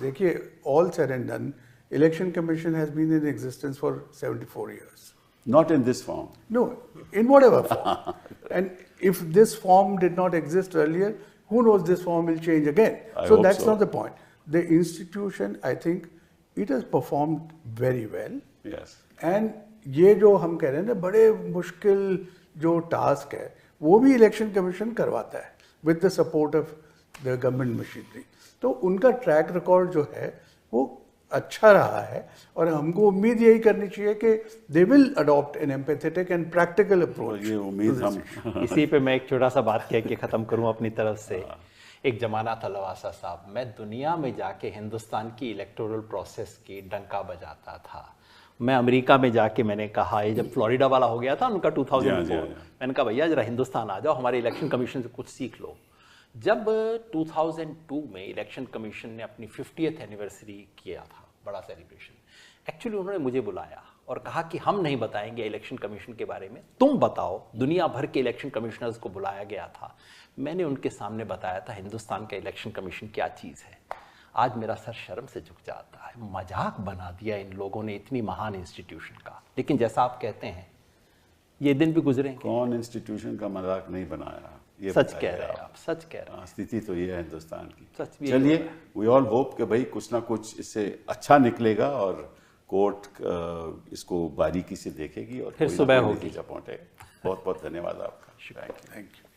देखिए, all said and done, election commission has been in existence for 74 years. Not in this form. No, in whatever form. And if this form did not exist earlier, who knows, this form will change again. So that's not the point. The institution, I think, it has performed very well. Yes. And ये जो हम कह रहे हैं ना, बड़े मुश्किल जो टास्क है वो भी इलेक्शन कमीशन करवाता है with the support of the government machinery. तो उनका ट्रैक रिकॉर्ड जो है वो अच्छा रहा है, और हमको उम्मीद यही करनी चाहिए कि they will adopt an empathetic and practical approach. ये उम्मीद हम इसी पे मैं एक छोटा सा बात कह के ख़त्म करूं अपनी तरफ से। एक ज़माना था लवासा साहब, मैं दुनिया में जाके हिंदुस्तान की इलेक्टोरल प्रोसेस की डंका बजाता था। मैं अमेरिका में जाके मैंने कहा, ये जब फ्लोरिडा वाला हो गया था उनका 2004, मैंने कहा भैया जरा हिंदुस्तान आ जाओ, हमारे इलेक्शन कमीशन से कुछ सीख लो। जब 2002 में इलेक्शन कमीशन ने अपनी 50th एनिवर्सरी किया था, बड़ा सेलिब्रेशन, एक्चुअली उन्होंने मुझे बुलाया और कहा कि हम नहीं बताएंगे इलेक्शन कमीशन के बारे में, तुम बताओ। दुनिया भर के इलेक्शन कमिश्नर्स को बुलाया गया था, मैंने उनके सामने बताया था हिंदुस्तान का इलेक्शन कमीशन क्या चीज़ है। आज मेरा सर शर्म से झुक जाता है, मजाक बना दिया इन लोगों ने इतनी महान इंस्टीट्यूशन का। लेकिन जैसा आप कहते हैं ये दिन भी गुजरेंगे। कौन इंस्टीट्यूशन का मजाक नहीं बनाया, ये सच कह रहे हैं आप, सच कह रहे हैं। स्थिति तो ये है हिंदुस्तान की। सच भी चलिए, वी ऑल होप कि भाई कुछ ना कुछ इससे अच्छा निकलेगा और कोर्ट इसको बारीकी से देखेगी और फिर सुबह होगी। नतीजा पहुंचेगा। बहुत बहुत धन्यवाद आपका। Thank you.